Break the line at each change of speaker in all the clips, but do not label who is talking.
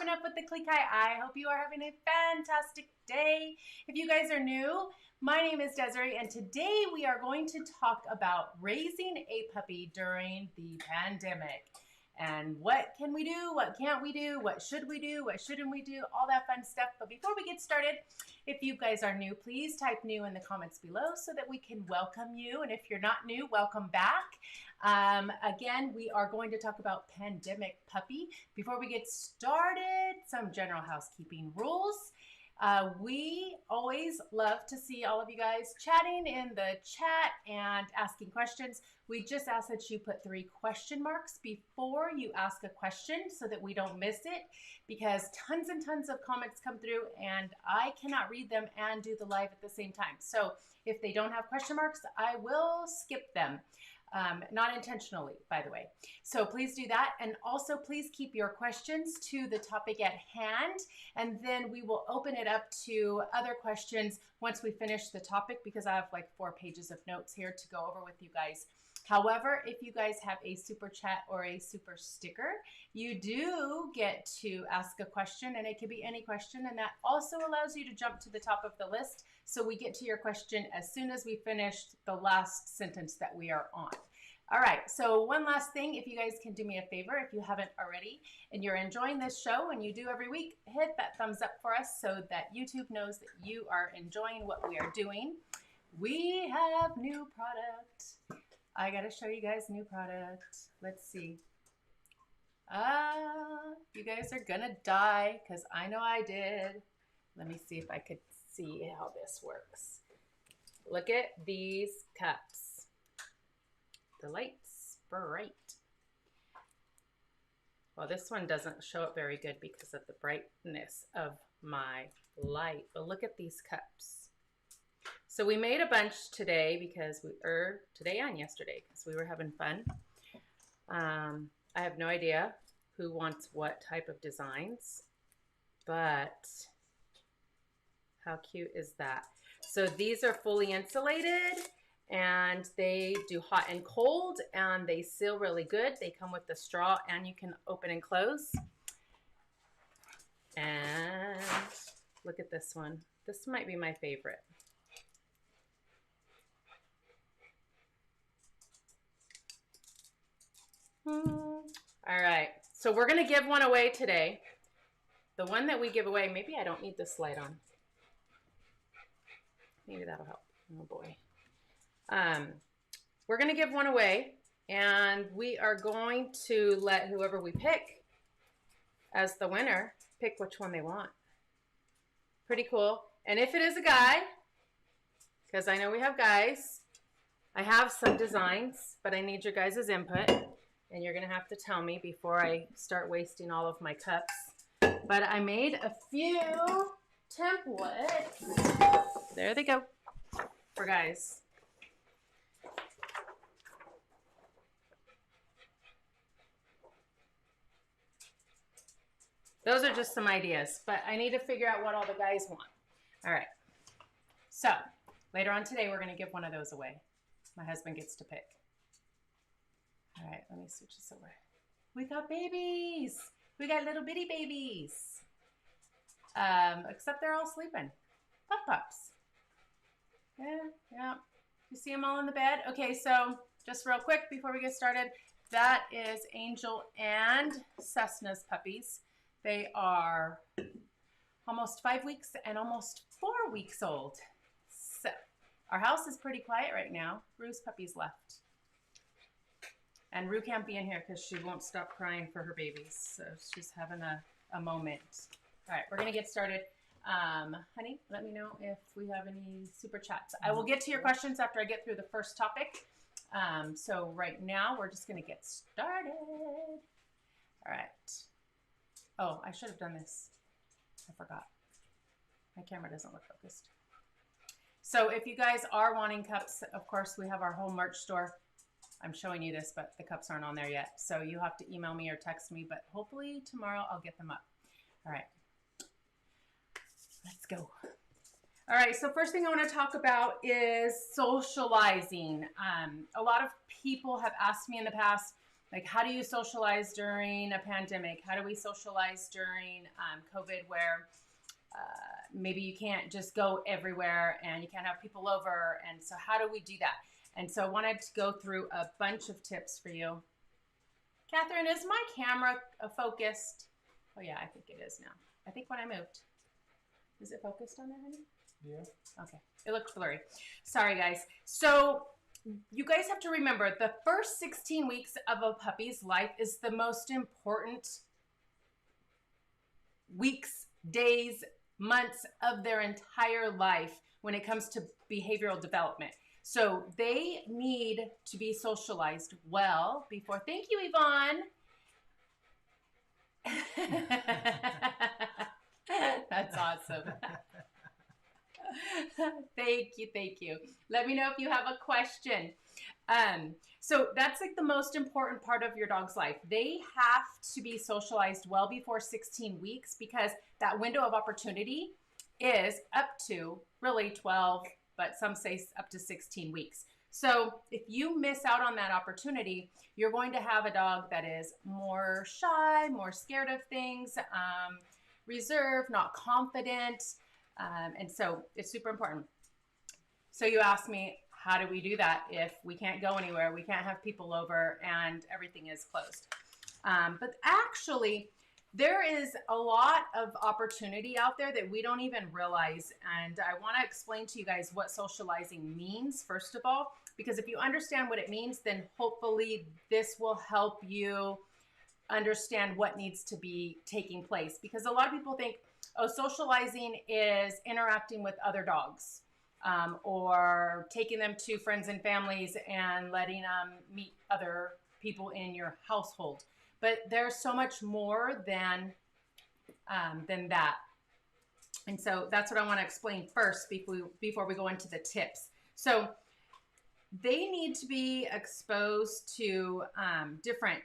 catching up with the Klee Kai. I hope you are having a fantastic day. If you guys are new, my name is Desiree, and today we are going to talk about raising a puppy during the pandemic. And what can we do? What can't we do? What should we do? What shouldn't we do? All that fun stuff. But before we get started, if you guys are new, please type new in the comments below so that we can welcome you. And if you're not new, welcome back. Again, we are going to talk about pandemic puppy. Before we get started, some general housekeeping rules. We always love to see all of you guys chatting in the chat and asking questions. We just ask that you put 3 question marks before you ask a question so that we don't miss it, because tons and tons of comments come through and I cannot read them and do the live at the same time. So if they don't have question marks, I will skip them. Not intentionally, by the way. So please do that. And also please keep your questions to the topic at hand. And then we will open it up to other questions once we finish the topic, because I have like 4 pages of notes here to go over with you guys. However, if you guys have a super chat or a super sticker, you do get to ask a question, and it could be any question. And that also allows you to jump to the top of the list, so we get to your question as soon as we finish the last sentence that we are on. All right, so one last thing, if you guys can do me a favor, if you haven't already, and you're enjoying this show, and you do every week, hit that thumbs up for us so that YouTube knows that you are enjoying what we are doing. We have new product. I gotta show you guys new product. Let's see. You guys are gonna die because I know I did. Let me see if I could see how this works. Look at these cups. The light's bright. Well, this one doesn't show up very good because of the brightness of my light. But look at these cups. So we made a bunch today because today and yesterday, because we were having fun. I have no idea who wants what type of designs, but how cute is that? So these are fully insulated, and they do hot and cold, and they seal really good. They come with the straw, and you can open and close. And look at this one. This might be my favorite. All right, so we're going to give one away today. The one that we give away, maybe I don't need this light on. Maybe that'll help. Oh boy. We're going to give one away, and we are going to let whoever we pick as the winner pick which one they want. Pretty cool. And if it is a guy, because I know we have guys, I have some designs, but I need your guys' input. And you're going to have to tell me before I start wasting all of my cups. But I made a few templates. There they go. For guys. Those are just some ideas, but I need to figure out what all the guys want. All right. So later on today, we're going to give one of those away. My husband gets to pick. All right, let me switch this over. We got babies. We got little bitty babies. Except they're all sleeping. Pups. Yeah. You see them all in the bed? Okay, so just real quick before we get started, that is Angel and Cessna's puppies. They are almost 5 weeks and almost 4 weeks old. So our house is pretty quiet right now. Rue's puppies left. And Rue can't be in here because she won't stop crying for her babies. So she's having a moment. All right, we're going to get started. Honey, let me know if we have any super chats. I will get to your questions after I get through the first topic. So right now, we're just going to get started. All right. Oh, I should have done this. I forgot. My camera doesn't look focused. So if you guys are wanting cups, of course, we have our whole merch store. I'm showing you this, but the cups aren't on there yet. So you have to email me or text me, but hopefully tomorrow I'll get them up. All right, let's go. All right, so first thing I want to talk about is socializing. A lot of people have asked me in the past, Like, how do you socialize during a pandemic? How do we socialize during COVID, where maybe you can't just go everywhere and you can't have people over? And so how do we do that? And so I wanted to go through a bunch of tips for you. Catherine, is my camera focused? Oh yeah, I think it is now. I think when I moved. Is it focused on there, honey?
Yeah.
Okay. It looks blurry. Sorry, guys. So you guys have to remember the first 16 weeks of a puppy's life is the most important weeks, days, months of their entire life when it comes to behavioral development. So they need to be socialized well before. Thank you, Yvonne. That's awesome. Thank you. Let me know if you have a question. So that's like the most important part of your dog's life. They have to be socialized well before 16 weeks because that window of opportunity is up to really 12, but some say up to 16 weeks. So if you miss out on that opportunity, you're going to have a dog that is more shy, more scared of things, reserved, not confident. And so it's super important. So you asked me, how do we do that if we can't go anywhere, we can't have people over, and everything is closed? But actually, there is a lot of opportunity out there that we don't even realize. And I want to explain to you guys what socializing means, first of all, because if you understand what it means, then hopefully this will help you understand what needs to be taking place. Because a lot of people think, oh, socializing is interacting with other dogs, or taking them to friends and families and letting them meet other people in your household. But there's so much more than that. And so that's what I want to explain first before we go into the tips. So they need to be exposed to different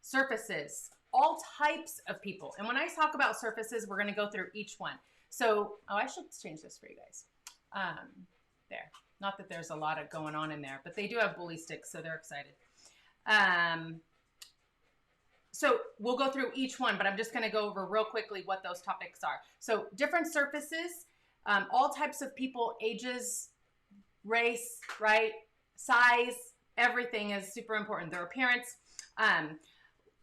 surfaces, all types of people. And when I talk about surfaces, we're going to go through each one. So, oh, I should change this for you guys. There. Not that there's a lot of going on in there, but they do have bully sticks, so they're excited. So we'll go through each one, but I'm just going to go over real quickly what those topics are. So different surfaces, all types of people, ages, race, right? Size, everything is super important. Their appearance,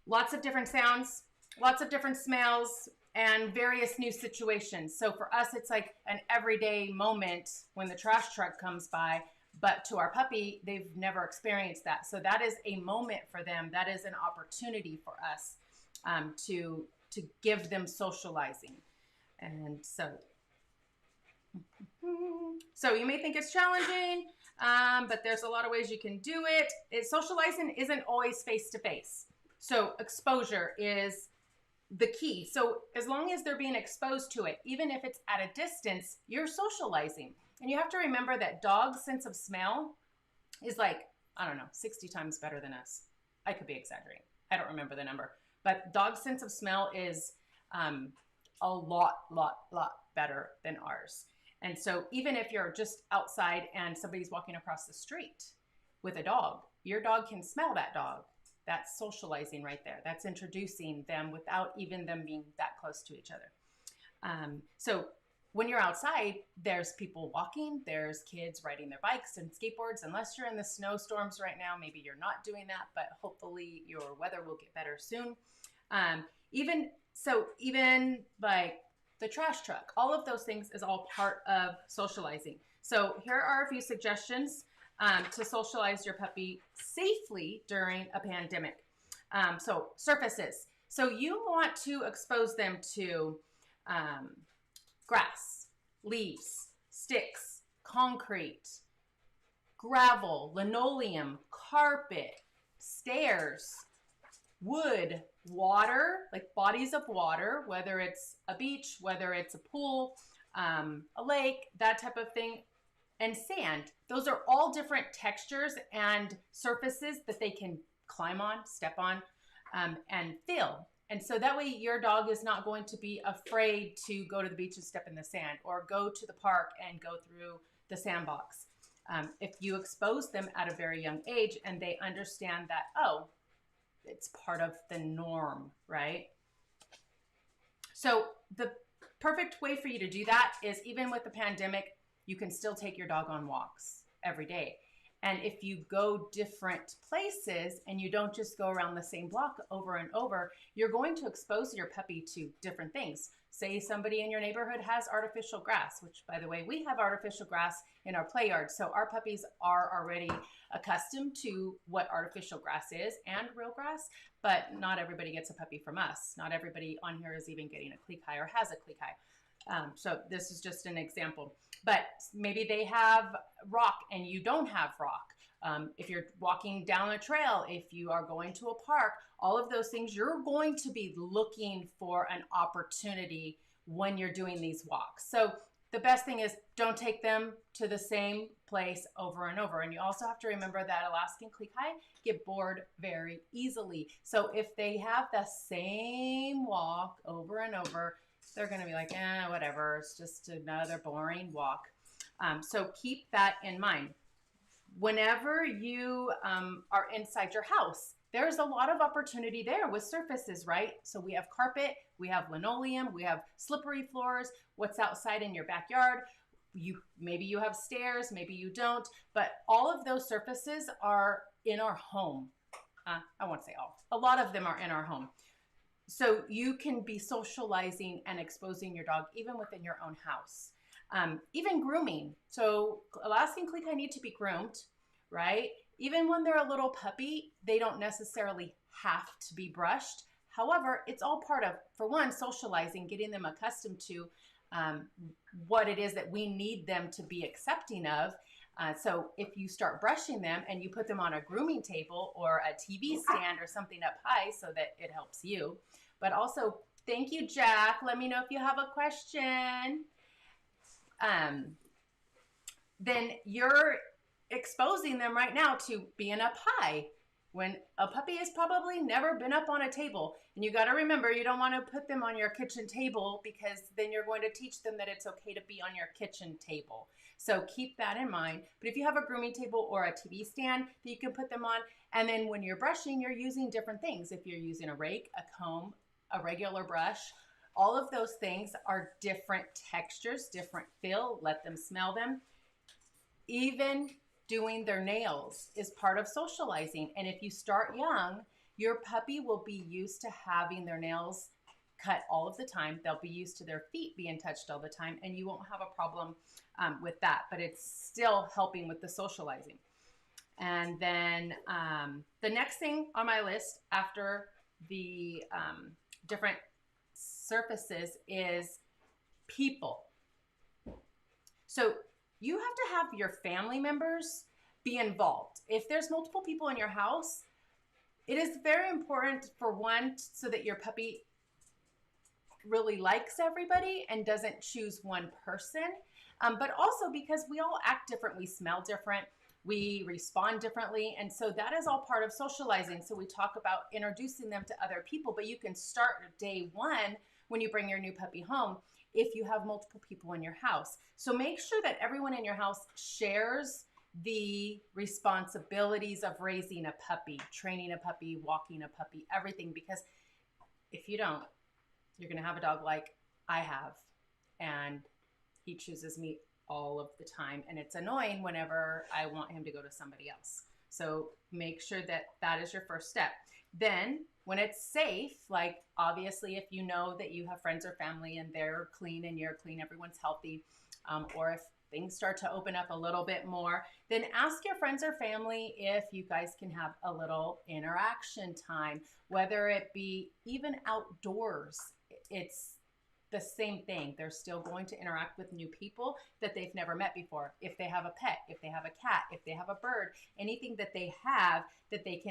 lots of different sounds, lots of different smells, and various new situations. So for us, it's like an everyday moment when the trash truck comes by, but to our puppy, they've never experienced that. So that is a moment for them. That is an opportunity for us to give them socializing. And so you may think it's challenging, but there's a lot of ways you can do it. Socializing isn't always face-to-face. So exposure is the key. So as long as they're being exposed to it, even if it's at a distance, you're socializing. And you have to remember that dogs' sense of smell is like, I don't know, 60 times better than us. I could be exaggerating. I don't remember the number. But dogs' sense of smell is a lot better than ours. And so even if you're just outside and somebody's walking across the street with a dog, your dog can smell that dog. That's socializing right there. That's introducing them without even them being that close to each other. So when you're outside, there's people walking, there's kids riding their bikes and skateboards. Unless you're in the snowstorms right now, maybe you're not doing that, but hopefully your weather will get better soon. Even like the trash truck, all of those things is all part of socializing. So here are a few suggestions to socialize your puppy safely during a pandemic. So surfaces. So you want to expose them to grass, leaves, sticks, concrete, gravel, linoleum, carpet, stairs, wood, water, like bodies of water, whether it's a beach, whether it's a pool, a lake, that type of thing, and sand. Those are all different textures and surfaces that they can climb on, step on, and feel. And so that way your dog is not going to be afraid to go to the beach and step in the sand, or go to the park and go through the sandbox. If you expose them at a very young age and they understand that, oh, it's part of the norm, right? So the perfect way for you to do that is, even with the pandemic, you can still take your dog on walks every day. And if you go different places and you don't just go around the same block over and over, you're going to expose your puppy to different things. Say somebody in your neighborhood has artificial grass, which, by the way, we have artificial grass in our play yard. So our puppies are already accustomed to what artificial grass is and real grass, but not everybody gets a puppy from us. Not everybody on here is even getting a Klee Kai or has a Klee Kai. So this is just an example. But maybe they have rock and you don't have rock. If you're walking down a trail, if you are going to a park, all of those things, you're going to be looking for an opportunity when you're doing these walks. So the best thing is, don't take them to the same place over and over. And you also have to remember that Alaskan Klee Kai get bored very easily. So if they have the same walk over and over, they're going to be like, whatever, it's just another boring walk. So keep that in mind. Whenever you are inside your house, there's a lot of opportunity there with surfaces, right? So we have carpet, we have linoleum, we have slippery floors. What's outside in your backyard? Maybe you have stairs, maybe you don't, but all of those surfaces are in our home. I won't say all. A lot of them are in our home. So you can be socializing and exposing your dog even within your own house. Even grooming. So Alaskan Klee Kai need to be groomed, right? Even when they're a little puppy, they don't necessarily have to be brushed. However, it's all part of, for one, socializing, getting them accustomed to what it is that we need them to be accepting of. So if you start brushing them and you put them on a grooming table or a TV stand or something up high so that it helps you. But also, thank you, Jack. Let me know if you have a question. Then you're exposing them right now to being up high when a puppy has probably never been up on a table. And you got to remember, you don't want to put them on your kitchen table, because then you're going to teach them that it's okay to be on your kitchen table. So keep that in mind. But if you have a grooming table or a TV stand that you can put them on, and then when you're brushing, you're using different things. If you're using a rake, a comb, a regular brush, all of those things are different textures, different feel. Let them smell them. Even doing their nails is part of socializing. And if you start young, your puppy will be used to having their nails cut all of the time. They'll be used to their feet being touched all the time, and you won't have a problem with that, but it's still helping with the socializing. And then the next thing on my list after the different surfaces is people. So you have to have your family members be involved. If there's multiple people in your house, it is very important, for one, so that your puppy really likes everybody and doesn't choose one person, but also because we all act different, we smell different, we respond differently, and so that is all part of socializing. So we talk about introducing them to other people, but you can start day one when you bring your new puppy home if you have multiple people in your house. So make sure that everyone in your house shares the responsibilities of raising a puppy, training a puppy, walking a puppy, everything, because if you don't, you're going to have a dog like I have, and he chooses me all of the time, and it's annoying whenever I want him to go to somebody else. So make sure that that is your first step. Then when it's safe, like obviously if you know that you have friends or family and they're clean and you're clean, everyone's healthy, or if things start to open up a little bit more, then ask your friends or family if you guys can have a little interaction time, whether it be even outdoors. It's the same thing. They're still going to interact with new people that they've never met before. If they have a pet, if they have a cat, if they have a bird, anything that they have that they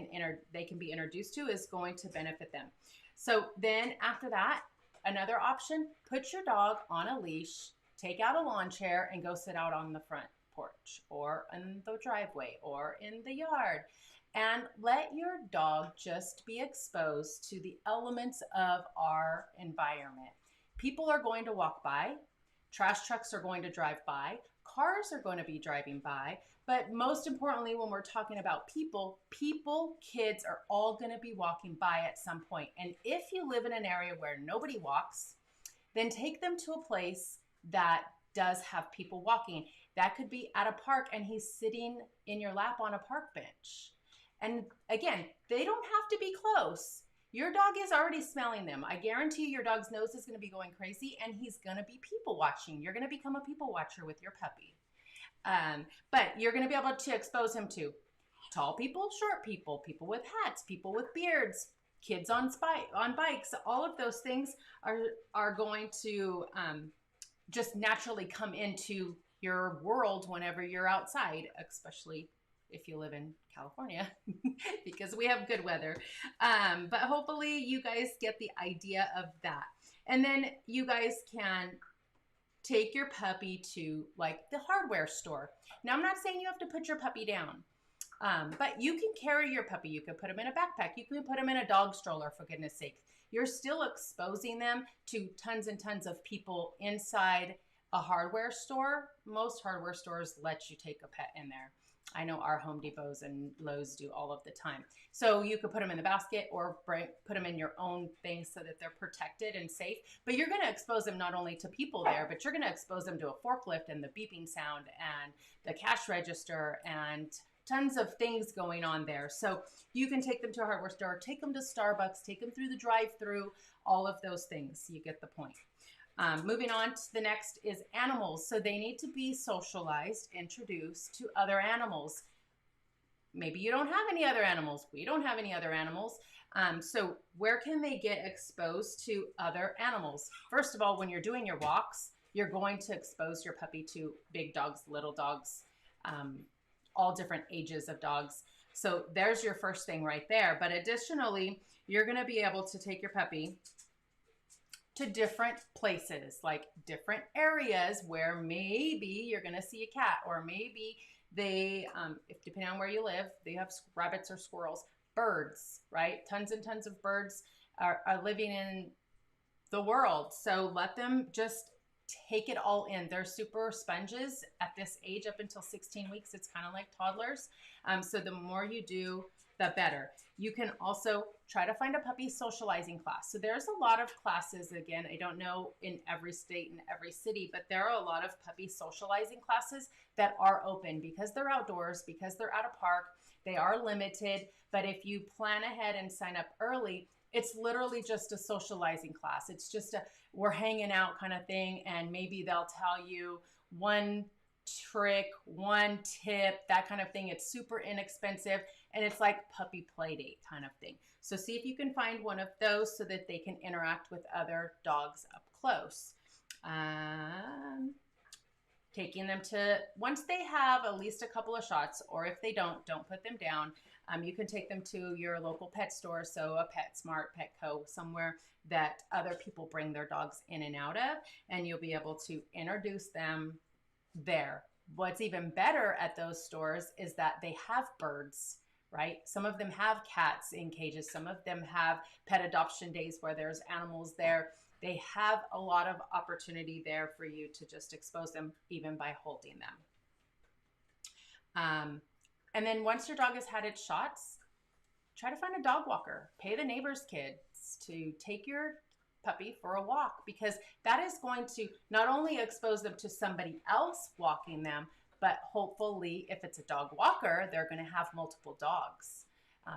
can be introduced to is going to benefit them. So then after that, another option, put your dog on a leash, take out a lawn chair and go sit out on the front porch or in the driveway or in the yard, and let your dog just be exposed to the elements of our environment. People are going to walk by, trash trucks are going to drive by, cars are going to be driving by. But most importantly, when we're talking about people, kids are all going to be walking by at some point. And if you live in an area where nobody walks, then take them to a place that does have people walking. That could be at a park and he's sitting in your lap on a park bench. And again, they don't have to be close. Your dog is already smelling them. I guarantee your dog's nose is going to be going crazy and he's going to be people watching. You're going to become a people watcher with your puppy. But you're going to be able to expose him to tall people, short people, people with hats, people with beards, kids on bikes. All of those things are going to just naturally come into your world whenever you're outside, especially if you live in California, because we have good weather. But hopefully you guys get the idea of that. And then you guys can take your puppy to like the hardware store. Now, I'm not saying you have to put your puppy down, but you can carry your puppy. You can put him in a backpack. You can put him in a dog stroller, for goodness sake. You're still exposing them to tons and tons of people inside a hardware store. Most hardware stores let you take a pet in there. I know our Home Depots and Lowe's do all of the time. So you could put them in the basket or put them in your own thing so that they're protected and safe. But you're going to expose them not only to people there, but you're going to expose them to a forklift and the beeping sound and the cash register and tons of things going on there. So you can take them to a hardware store, take them to Starbucks, take them through the drive-through, all of those things. You get the point. Moving on to the next is animals. So they need to be socialized, introduced to other animals. Maybe you don't have any other animals. We don't have any other animals. So where can they get exposed to other animals? First of all, when you're doing your walks, you're going to expose your puppy to big dogs, little dogs, all different ages of dogs. So there's your first thing right there. But additionally, you're going to be able to take your puppy to different places, like different areas where maybe you're going to see a cat, or maybe they, if depending on where you live, they have rabbits or squirrels, birds, right? Tons and tons of birds are living in the world. So let them just take it all in. They're super sponges at this age up until 16 weeks. It's kind of like toddlers. So the more you do, the better. You can also try to find a puppy socializing class. So there's a lot of classes. Again, I don't know in every state and every city, but there are a lot of puppy socializing classes that are open because they're outdoors, because they're at a park. They are limited, but if you plan ahead and sign up early, it's literally just a socializing class. It's just we're hanging out kind of thing, and maybe they'll tell you one trick, one tip, that kind of thing. It's super inexpensive, and it's like puppy play date kind of thing. So see if you can find one of those so that they can interact with other dogs up close. Taking them to, once they have at least a couple of shots, or if they don't put them down. You can take them to your local pet store, so a PetSmart, Petco, somewhere that other people bring their dogs in and out of, and you'll be able to introduce them there. What's even better at those stores is that they have birds, right? Some of them have cats in cages. Some of them have pet adoption days where there's animals there. They have a lot of opportunity there for you to just expose them even by holding them. And then once your dog has had its shots, try to find a dog walker. Pay the neighbor's kids to take your puppy for a walk, because that is going to not only expose them to somebody else walking them, but hopefully if it's a dog walker, they're going to have multiple dogs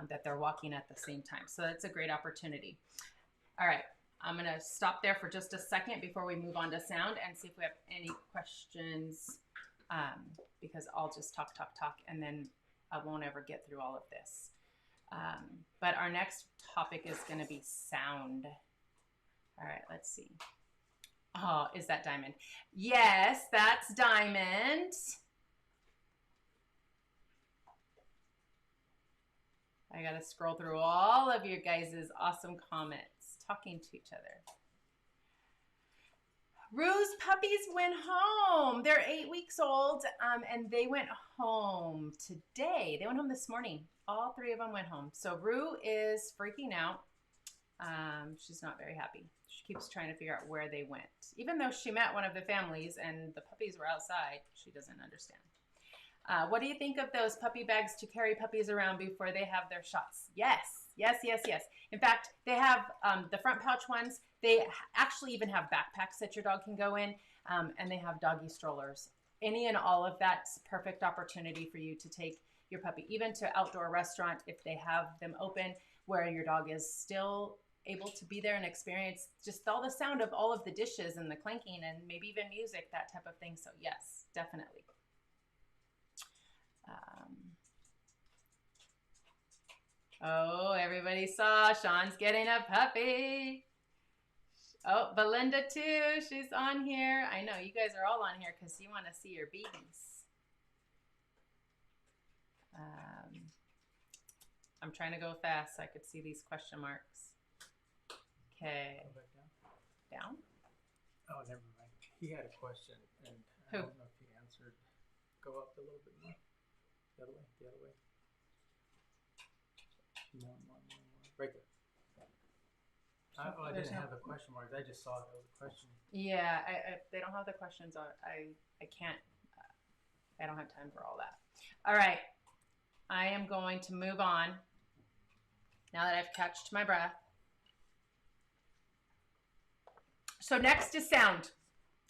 that they're walking at the same time. So that's a great opportunity. All right. I'm going to stop there for just a second before we move on to sound and see if we have any questions, because I'll just talk, and then I won't ever get through all of this. But our next topic is going to be sound. All right, let's see. Oh, is that Diamond? Yes, that's Diamond. I got to scroll through all of your guys' awesome comments, talking to each other. Rue's puppies went home. They're 8 weeks old, and they went home today. They went home this morning. All three of them went home. So Rue is freaking out. She's not very happy. She keeps trying to figure out where they went. Even though she met one of the families and the puppies were outside, she doesn't understand. What do you think of those puppy bags to carry puppies around before they have their shots? Yes, yes, yes, yes. In fact, they have the front pouch ones. They actually even have backpacks that your dog can go in, and they have doggy strollers. Any and all of that's perfect opportunity for you to take your puppy, even to outdoor restaurant if they have them open, where your dog is still able to be there and experience just all the sound of all of the dishes and the clanking and maybe even music, that type of thing. So yes, definitely. Oh, everybody saw Sean's getting a puppy. Oh, Belinda too. She's on here. I know you guys are all on here because you want to see your babies. I'm trying to go fast so I could see these question marks. Okay. Down?
Oh, never mind. He had a question, and I don't know if he answered. Go up a little bit more. The other way. The other way. More. Right there. I didn't have the question marks. I just saw there was a question.
Yeah, they don't have the questions on. I can't. I don't have time for all that. All right. I am going to move on now that I've catched my breath. So next is sound.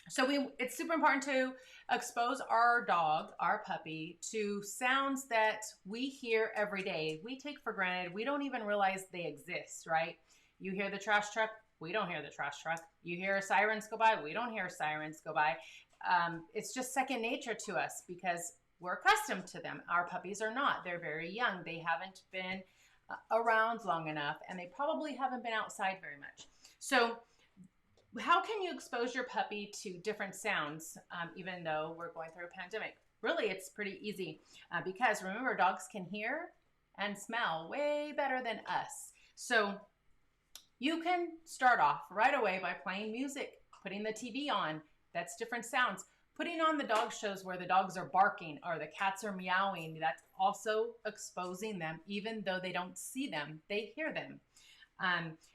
So it's super important to expose our dog, our puppy, to sounds that we hear every day. We take for granted. We don't even realize they exist, right? You hear the trash truck. We don't hear the trash truck. You hear sirens go by. We don't hear sirens go by. It's just second nature to us because we're accustomed to them. Our puppies are not. They're very young. They haven't been around long enough, and they probably haven't been outside very much. So how can you expose your puppy to different sounds, even though we're going through a pandemic? Really, it's pretty easy because remember, dogs can hear and smell way better than us. So you can start off right away by playing music, putting the TV on. That's different sounds. Putting on the dog shows where the dogs are barking or the cats are meowing. That's also exposing them, even though they don't see them, they hear them.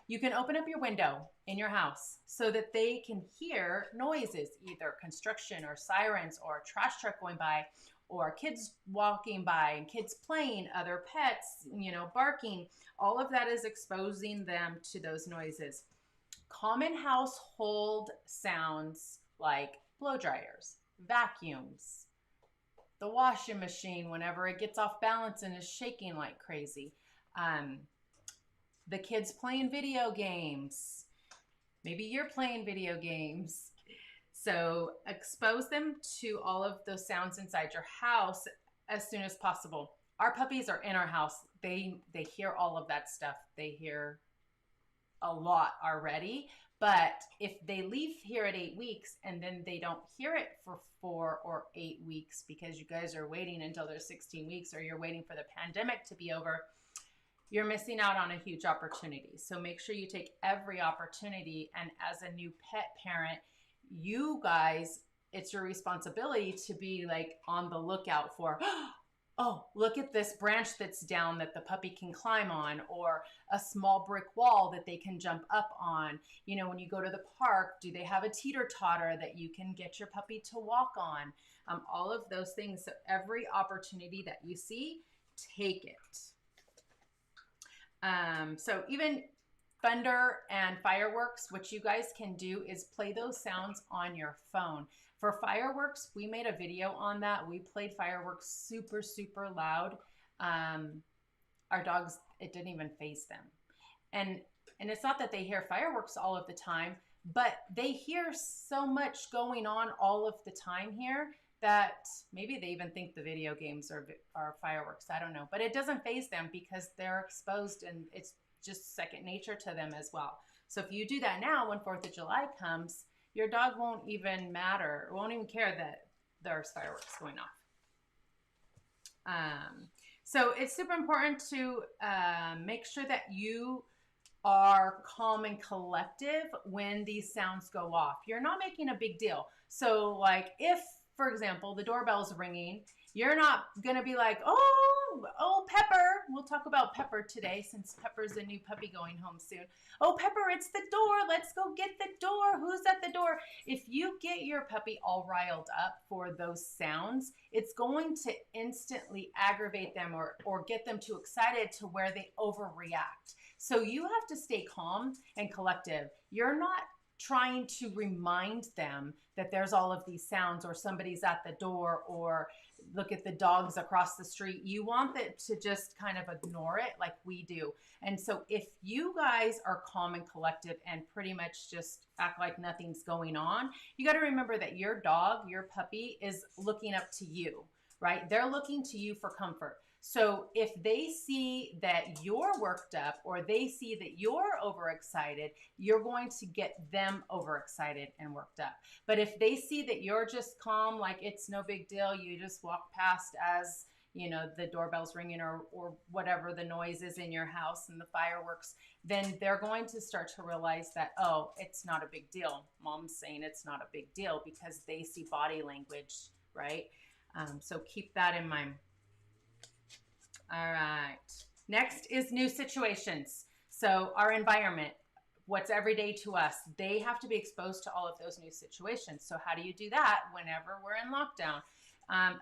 You can open up your window in your house so that they can hear noises, either construction or sirens or a trash truck going by or kids walking by and kids playing, other pets, barking. All of that is exposing them to those noises. Common household sounds like blow dryers, vacuums, the washing machine whenever it gets off balance and is shaking like crazy. The kids playing video games. Maybe you're playing video games. So expose them to all of those sounds inside your house as soon as possible. Our puppies are in our house. They hear all of that stuff. They hear a lot already. But if they leave here at 8 weeks and then they don't hear it for 4 or 8 weeks because you guys are waiting until they're 16 weeks or you're waiting for the pandemic to be over, you're missing out on a huge opportunity. So make sure you take every opportunity. And as a new pet parent, you guys, it's your responsibility to be like on the lookout for, oh, look at this branch that's down that the puppy can climb on, or a small brick wall that they can jump up on. When you go to the park, do they have a teeter-totter that you can get your puppy to walk on? All of those things. So every opportunity that you see, take it. So even thunder and fireworks, what you guys can do is play those sounds on your phone. For fireworks, we made a video on that. We played fireworks super, super loud. Our dogs, it didn't even faze them. And it's not that they hear fireworks all of the time, but they hear so much going on all of the time here that maybe they even think the video games are fireworks. I don't know. But it doesn't faze them because they're exposed and it's just second nature to them as well. So if you do that now when 4th of July comes, your dog won't even won't even care that there's fireworks going off. So it's super important to make sure that you are calm and collective when these sounds go off. You're not making a big deal. So like if, for example, the doorbell's ringing, you're not going to be like, oh, oh, Pepper. We'll talk about Pepper today since Pepper's a new puppy going home soon. Oh, Pepper, it's the door. Let's go get the door. Who's at the door? If you get your puppy all riled up for those sounds, it's going to instantly aggravate them or get them too excited to where they overreact. So you have to stay calm and collective. You're not trying to remind them that there's all of these sounds or somebody's at the door or look at the dogs across the street. You want them to just kind of ignore it like we do. And so if you guys are calm and collective and pretty much just act like nothing's going on, you got to remember that your dog, your puppy is looking up to you, right? They're looking to you for comfort. So if they see that you're worked up or they see that you're overexcited, you're going to get them overexcited and worked up. But if they see that you're just calm, like it's no big deal, you just walk past as, you know, the doorbell's ringing or whatever the noise is in your house and the fireworks, then they're going to start to realize that, oh, it's not a big deal. Mom's saying it's not a big deal because they see body language, right? So keep that in mind. All right. Next is new situations. So our environment, what's everyday to us, they have to be exposed to all of those new situations. So how do you do that whenever we're in lockdown?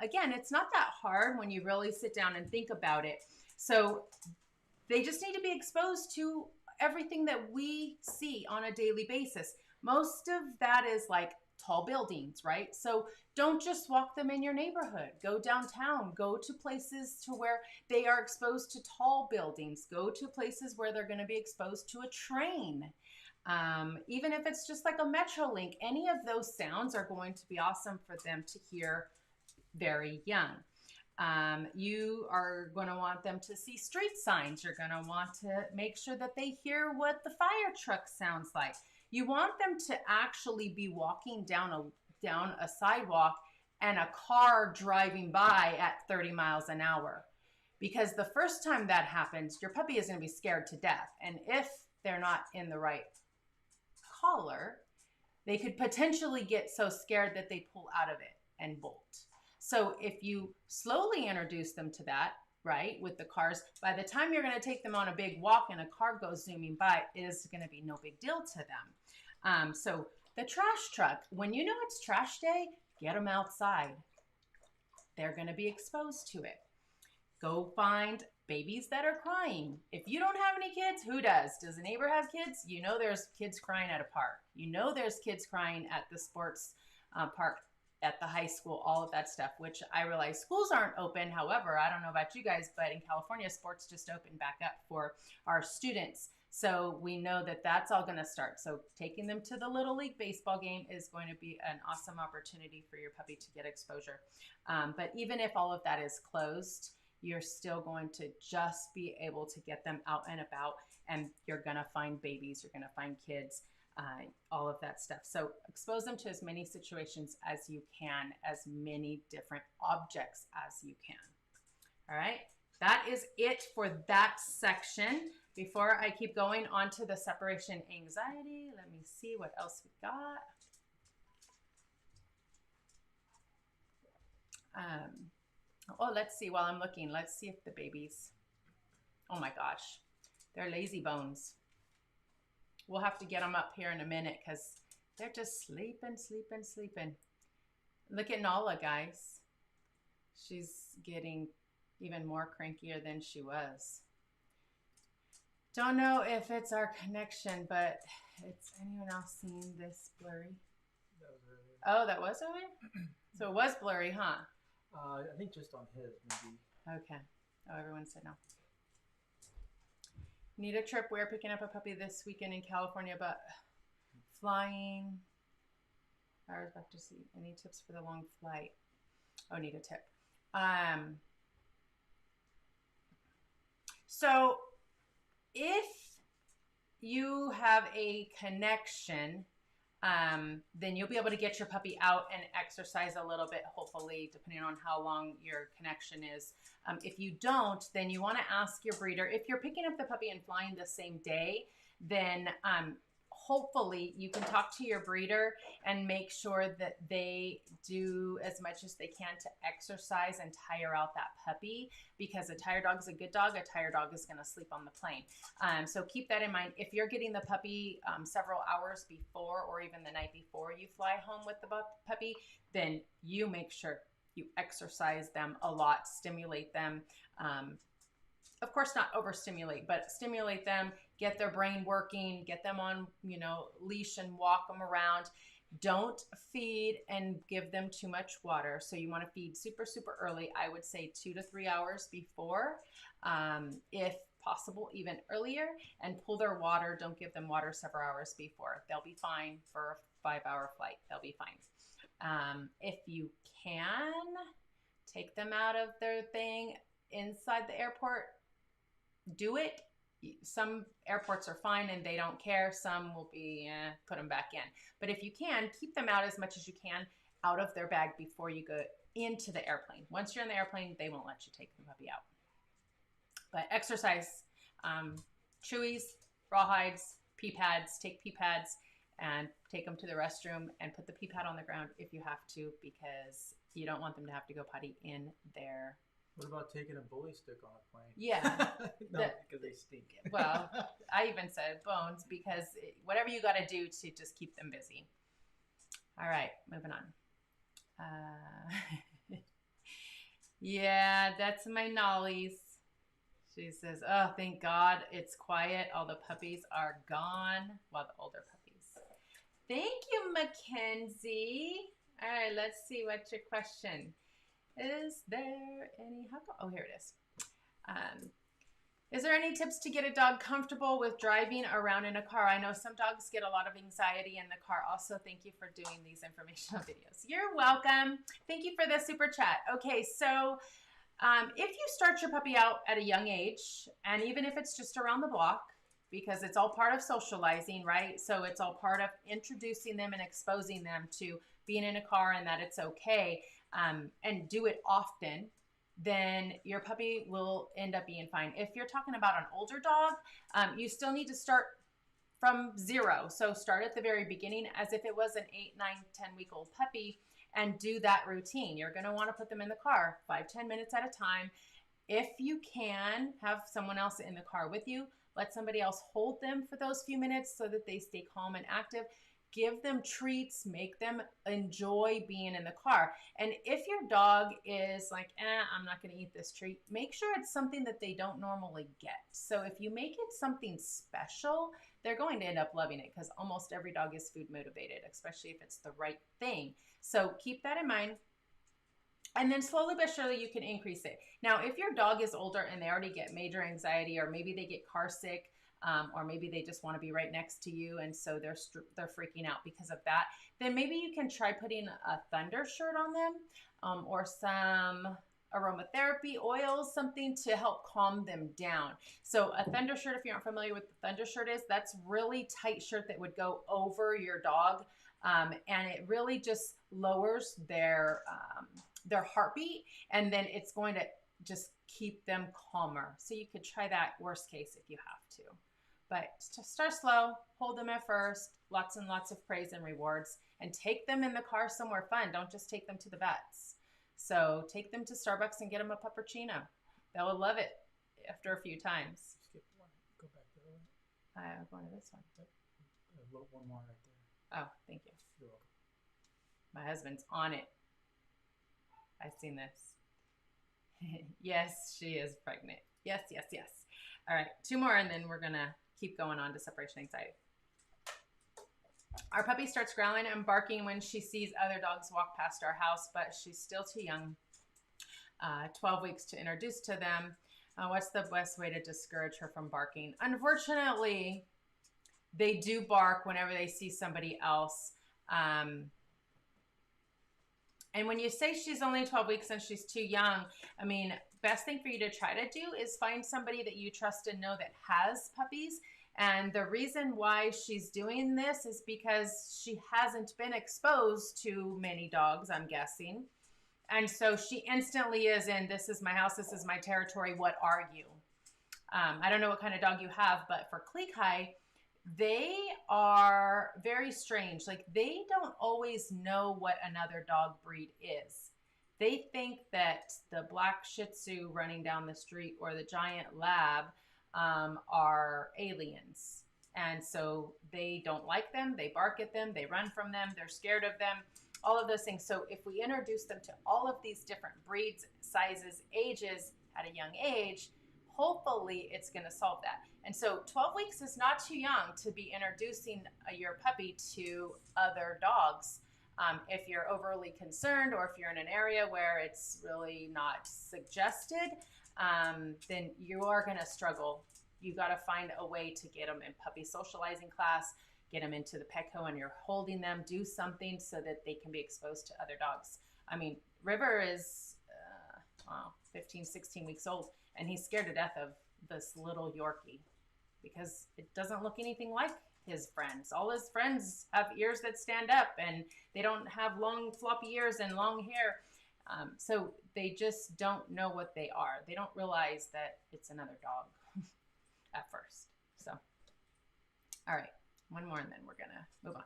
Again, it's not that hard when you really sit down and think about it. So they just need to be exposed to everything that we see on a daily basis. Most of that is like tall buildings, right? So don't just walk them in your neighborhood. Go downtown, go to places to where they are exposed to tall buildings, go to places where they're going to be exposed to a train. Even if it's just like a Metrolink, any of those sounds are going to be awesome for them to hear very young. You are going to want them to see street signs. You're going to want to make sure that they hear what the fire truck sounds like. You want them to actually be walking down a sidewalk and a car driving by at 30 miles an hour. Because the first time that happens, your puppy is going to be scared to death. And if they're not in the right collar, they could potentially get so scared that they pull out of it and bolt. So if you slowly introduce them to that, right, with the cars, by the time you're going to take them on a big walk and a car goes zooming by, it is going to be no big deal to them. So the trash truck, when you know it's trash day, get them outside. They're going to be exposed to it. Go find babies that are crying. If you don't have any kids, who does? Does a neighbor have kids? You know there's kids crying at a park. You know there's kids crying at the sports park, at the high school, all of that stuff, which I realize schools aren't open. However, I don't know about you guys, but in California, sports just opened back up for our students. So we know that that's all going to start. So taking them to the Little League baseball game is going to be an awesome opportunity for your puppy to get exposure. But even if all of that is closed, you're still going to just be able to get them out and about, and you're going to find babies, you're going to find kids, all of that stuff. So expose them to as many situations as you can, as many different objects as you can. All right, that is it for that section. Before I keep going on to the separation anxiety, let me see what else we got. Oh, let's see while I'm looking. Let's see if the babies, oh my gosh, they're lazy bones. We'll have to get them up here in a minute because they're just sleeping. Look at Nala, guys. She's getting even more crankier than she was. Don't know if it's our connection, but it's anyone else seeing this blurry?
That was earlier.
Oh, that was earlier? So it was blurry, huh?
I think just on his, maybe.
Okay. Oh, everyone said no. Need a trip. We're picking up a puppy this weekend in California, but flying. I was about to see any tips for the long flight. Oh, need a tip. So if you have a connection, then you'll be able to get your puppy out and exercise a little bit, hopefully, depending on how long your connection is. If you don't, then you want to ask your breeder. If you're picking up the puppy and flying the same day, then hopefully you can talk to your breeder and make sure that they do as much as they can to exercise and tire out that puppy, because a tired dog is a good dog. A tired dog is going to sleep on the plane. So keep that in mind. If you're getting the puppy several hours before or even the night before you fly home with the puppy, then you make sure you exercise them a lot, stimulate them. Of course, not overstimulate, but stimulate them, get their brain working, get them on, leash and walk them around. Don't feed and give them too much water. So you want to feed super, super early. I would say 2 to 3 hours before, if possible, even earlier, and pull their water. Don't give them water several hours before. They'll be fine for a 5-hour flight. They'll be fine. If you can, take them out of their thing inside the airport. Do it. Some airports are fine and they don't care. Some will be put them back in. But if you can, keep them out as much as you can out of their bag before you go into the airplane. Once you're in the airplane, they won't let you take the puppy out. But exercise, chewies, rawhides, pee pads. Take pee pads and take them to the restroom and put the pee pad on the ground if you have to, because you don't want them to have to go potty in there.
What about taking a bully stick on a plane?
Yeah.
No, because they stink.
Well, I even said bones, because whatever you got to do to just keep them busy. All right, moving on. Yeah, that's my Nollies. She says, oh, thank God it's quiet. All the puppies are gone. Well, the older puppies. Thank you, Mackenzie. All right, let's see. What's your question? Is there any, oh, here it is. Is there any tips to get a dog comfortable with driving around in a car? I know some dogs get a lot of anxiety in the car. Also, thank you for doing these informational videos. You're welcome. Thank you for the super chat. Okay, so if you start your puppy out at a young age, and even if it's just around the block, because it's all part of socializing, right? So it's all part of introducing them and exposing them to being in a car and that it's okay, and do it often, then your puppy will end up being fine. If you're talking about an older dog, you still need to start from zero. So start at the very beginning as if it was an 8, 9, 10-week-old puppy, and do that routine. You're going to want to put them in the car 5-10 minutes at a time. If you can have someone else in the car with you, let somebody else hold them for those few minutes so that they stay calm and active. Give them treats, make them enjoy being in the car. And if your dog is like, I'm not going to eat this treat, make sure it's something that they don't normally get. So if you make it something special, they're going to end up loving it, because almost every dog is food motivated, especially if it's the right thing. So keep that in mind. And then slowly but surely you can increase it. Now, if your dog is older and they already get major anxiety, or maybe they get car sick, or maybe they just want to be right next to you, and so they're freaking out because of that, then maybe you can try putting a thunder shirt on them, or some aromatherapy oils, something to help calm them down. So a thunder shirt, if you aren't familiar with the thunder shirt is, that's really tight shirt that would go over your dog, and it really just lowers their heartbeat, and then it's going to just keep them calmer. So you could try that, worst case, if you have to. But just start slow, hold them at first, lots and lots of praise and rewards, and take them in the car somewhere fun. Don't just take them to the vets. So take them to Starbucks and get them a puppuccino. They'll love it after a few times.
Skip one. Go back the other way.
I'm going to this one.
One more right there.
Oh, thank you.
You're welcome.
My husband's on it. I've seen this. Yes, she is pregnant. Yes, yes, yes. All right, 2 more, and then we're going to keep going on to separation anxiety. Our puppy starts growling and barking when she sees other dogs walk past our house, but she's still too young, 12 weeks to introduce to them. What's the best way to discourage her from barking? Unfortunately, they do bark whenever they see somebody else. And when you say she's only 12 weeks and she's too young, I mean, best thing for you to try to do is find somebody that you trust and know that has puppies. And the reason why she's doing this is because she hasn't been exposed to many dogs, I'm guessing. And so she instantly is in, this is my house, this is my territory, what are you? I don't know what kind of dog you have, but for Klee Kai, they are very strange. Like, they don't always know what another dog breed is. They think that the black Shih Tzu running down the street or the giant lab are aliens. And so they don't like them. They bark at them. They run from them. They're scared of them. All of those things. So if we introduce them to all of these different breeds, sizes, ages at a young age, hopefully it's going to solve that. And so 12 weeks is not too young to be introducing your puppy to other dogs. If you're overly concerned, or if you're in an area where it's really not suggested, then you are going to struggle. You got to find a way to get them in puppy socializing class, get them into the Petco, and you're holding them, do something so that they can be exposed to other dogs. I mean, River is 15, 16 weeks old, and he's scared to death of this little Yorkie because it doesn't look anything like his friends. All his friends have ears that stand up, and they don't have long floppy ears and long hair. So they just don't know what they are. They don't realize that it's another dog at first. So, all right, one more and then we're gonna move on.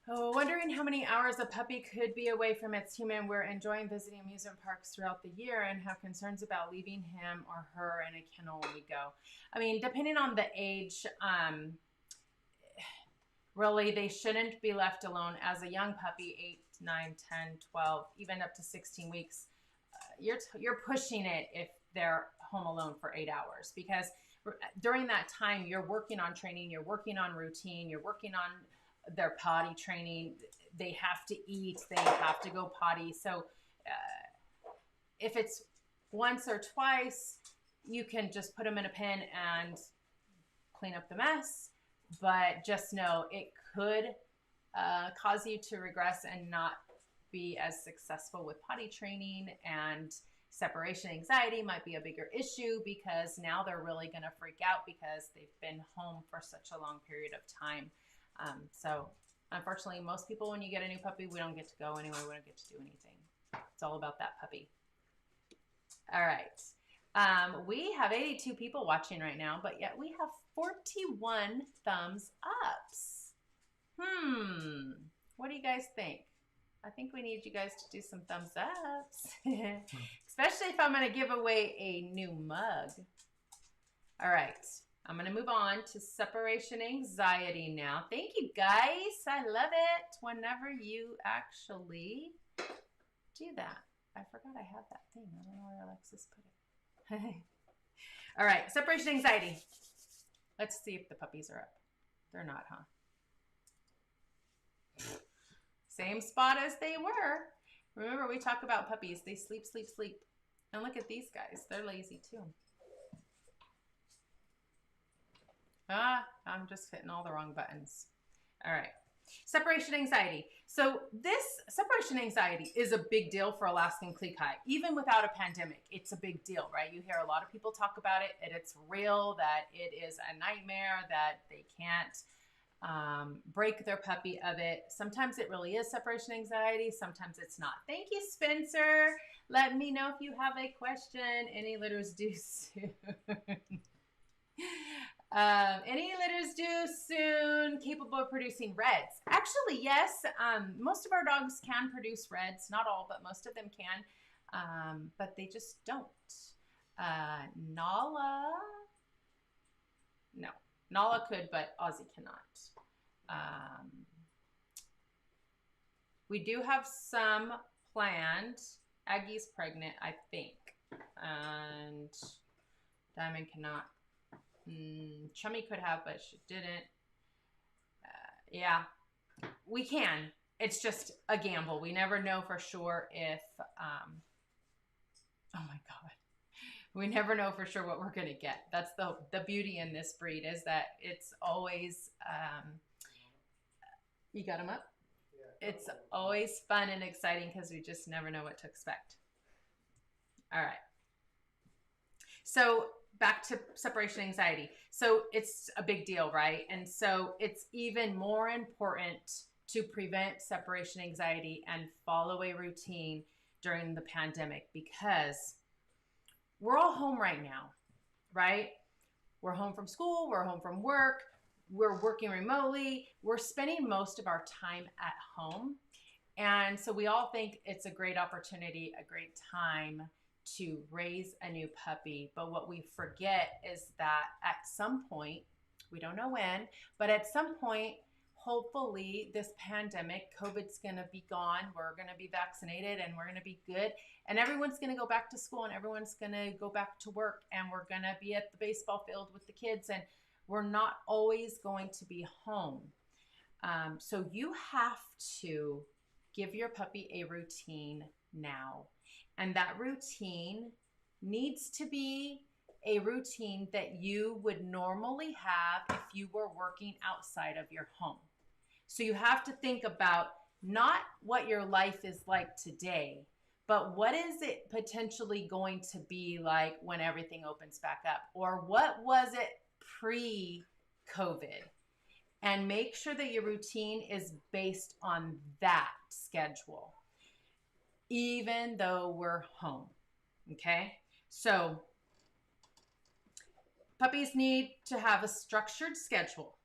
Oh, wondering how many hours a puppy could be away from its human. We're enjoying visiting amusement parks throughout the year and have concerns about leaving him or her in a kennel when we go. I mean, depending on the age, really, they shouldn't be left alone. As a young puppy, 8, 9, 10, 12, even up to 16 weeks, you're pushing it if they're home alone for 8 hours, because during that time, you're working on training, you're working on routine, you're working on their potty training. They have to eat, they have to go potty. So if it's once or twice, you can just put them in a pen and clean up the mess. But just know it could cause you to regress and not be as successful with potty training, and separation anxiety might be a bigger issue because now they're really going to freak out because they've been home for such a long period of time. So unfortunately, most people, when you get a new puppy, we don't get to go anywhere. We don't get to do anything. It's all about that puppy. All right. We have 82 people watching right now, but yet we have 41 thumbs ups. What do you guys think? I think we need you guys to do some thumbs ups, especially if I'm going to give away a new mug. All right. I'm going to move on to separation anxiety now. Thank you, guys. I love it whenever you actually do that. I forgot I have that thing. I don't know where Alexis put it. All right, separation anxiety. Let's see if the puppies are up. They're not, huh? Same spot as they were. Remember, we talk about puppies. They sleep, sleep, sleep. And look at these guys. They're lazy too. I'm just hitting all the wrong buttons. All right. Separation anxiety. So this separation anxiety is a big deal for Alaskan Klee Kai. Even without a pandemic, it's a big deal, right? You hear a lot of people talk about it, and it's real, that it is a nightmare, that they can't break their puppy of it. Sometimes it really is separation anxiety. Sometimes it's not. Thank you, Spencer. Let me know if you have a question. Any litters due soon? Any litters due soon, capable of producing reds? Actually, yes. Most of our dogs can produce reds. Not all, but most of them can. But they just don't. Nala, no. Nala could, but Ozzy cannot. We do have some planned. Aggie's pregnant, I think. And Diamond cannot. Chummy could have, but she didn't. Yeah, we can. It's just a gamble. We never know for sure if, oh my God. We never know for sure what we're going to get. That's the beauty in this breed, is that it's always, you got them up? Yeah, it's always fun and exciting because we just never know what to expect. All right. So back to separation anxiety. So it's a big deal, right? And so it's even more important to prevent separation anxiety and follow a routine during the pandemic, because we're all home right now, right? We're home from school, we're home from work. we're working remotely. We're spending most of our time at home. And so we all think it's a great opportunity, a great time to raise a new puppy. But what we forget is that at some point, we don't know when, but at some point, hopefully this pandemic, COVID's going to be gone. We're going to be vaccinated and we're going to be good. And everyone's going to go back to school and everyone's going to go back to work. And we're going to be at the baseball field with the kids. And we're not always going to be home. So you have to give your puppy a routine now. And that routine needs to be a routine that you would normally have if you were working outside of your home. So you have to think about not what your life is like today, but what is it potentially going to be like when everything opens back up? Or what was it pre-COVID? And make sure that your routine is based on that schedule, even though we're home, okay? So puppies need to have a structured schedule.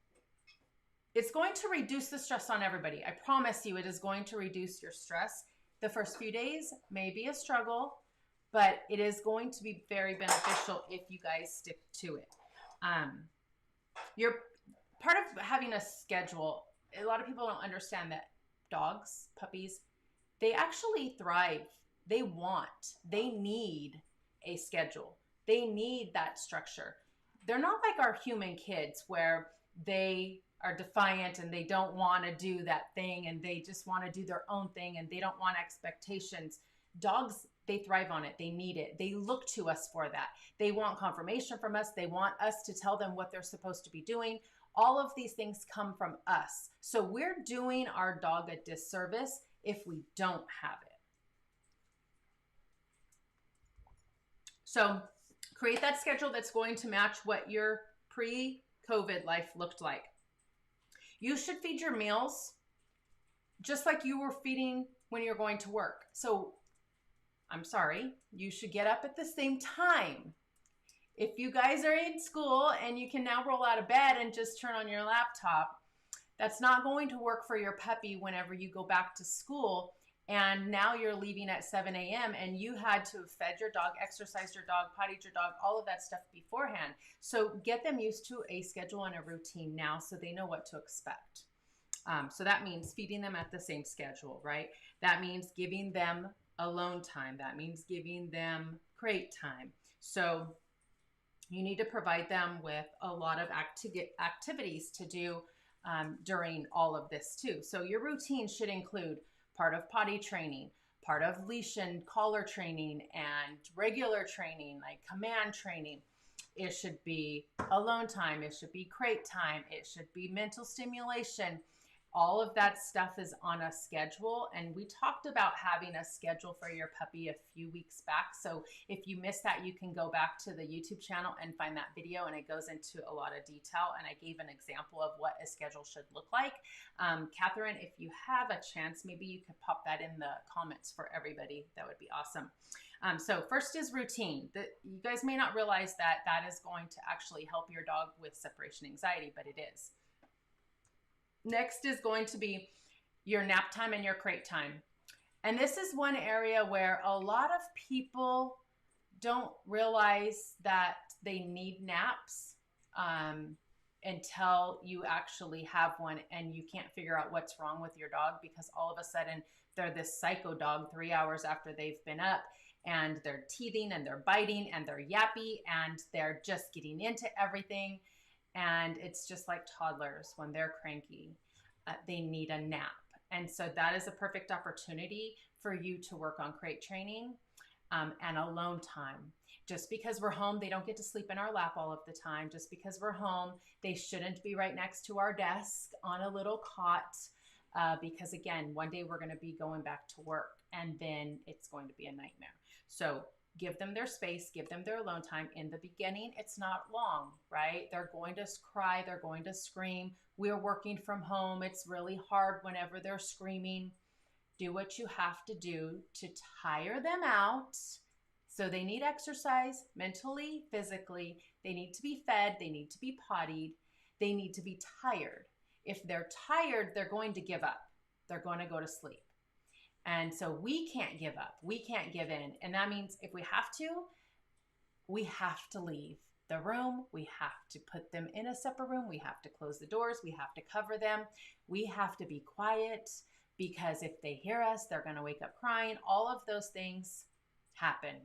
It's going to reduce the stress on everybody. I promise you it is going to reduce your stress. The first few days may be a struggle, but it is going to be very beneficial if you guys stick to it. You're part of having a schedule. A lot of people don't understand that dogs, puppies, they actually thrive. They need a schedule. They need that structure. They're not like our human kids where they are defiant and they don't want to do that thing and they just want to do their own thing and they don't want expectations. Dogs, they thrive on it. They need it. They look to us for that. They want confirmation from us. They want us to tell them what they're supposed to be doing. All of these things come from us. So we're doing our dog a disservice if we don't have it. So create that schedule that's going to match what your pre-COVID life looked like. You should feed your meals just like you were feeding when you're going to work. So I'm sorry, you should get up at the same time. If you guys are in school and you can now roll out of bed and just turn on your laptop, that's not going to work for your puppy whenever you go back to school. And now you're leaving at 7 a.m. and you had to have fed your dog, exercised your dog, pottied your dog, all of that stuff beforehand. So get them used to a schedule and a routine now so they know what to expect. So that means feeding them at the same schedule, right? That means giving them alone time. That means giving them crate time. So you need to provide them with a lot of activities to do during all of this too. So your routine should include part of potty training, part of leash and collar training, and regular training, like command training. It should be alone time. It should be crate time. It should be mental stimulation. All of that stuff is on a schedule. And we talked about having a schedule for your puppy a few weeks back. So if you missed that, you can go back to the YouTube channel and find that video. And it goes into a lot of detail. And I gave an example of what a schedule should look like. Catherine, if you have a chance, maybe you could pop that in the comments for everybody. That would be awesome. So first is routine. You guys may not realize that that is going to actually help your dog with separation anxiety, but it is. Next is going to be your nap time and your crate time. And this is one area where a lot of people don't realize that they need naps until you actually have one and you can't figure out what's wrong with your dog because all of a sudden they're this psycho dog 3 hours after they've been up and they're teething and they're biting and they're yappy and they're just getting into everything. And it's just like toddlers when they're cranky, they need a nap. And so that is a perfect opportunity for you to work on crate training and alone time. Just because we're home, they don't get to sleep in our lap all of the time. Just because we're home, they shouldn't be right next to our desk on a little cot because again, one day we're going to be going back to work and then it's going to be a nightmare. So give them their space, give them their alone time. In the beginning, it's not long, right? They're going to cry, they're going to scream. We're working from home. It's really hard whenever they're screaming. Do what you have to do to tire them out. So they need exercise mentally, physically. They need to be fed. They need to be pottied. they need to be tired. If they're tired, they're going to give up. They're going to go to sleep. And so we can't give up. We can't give in. And that means if we have to leave the room. We have to put them in a separate room. We have to close the doors. We have to cover them. We have to be quiet, because if they hear us, they're going to wake up crying. All of those things happen.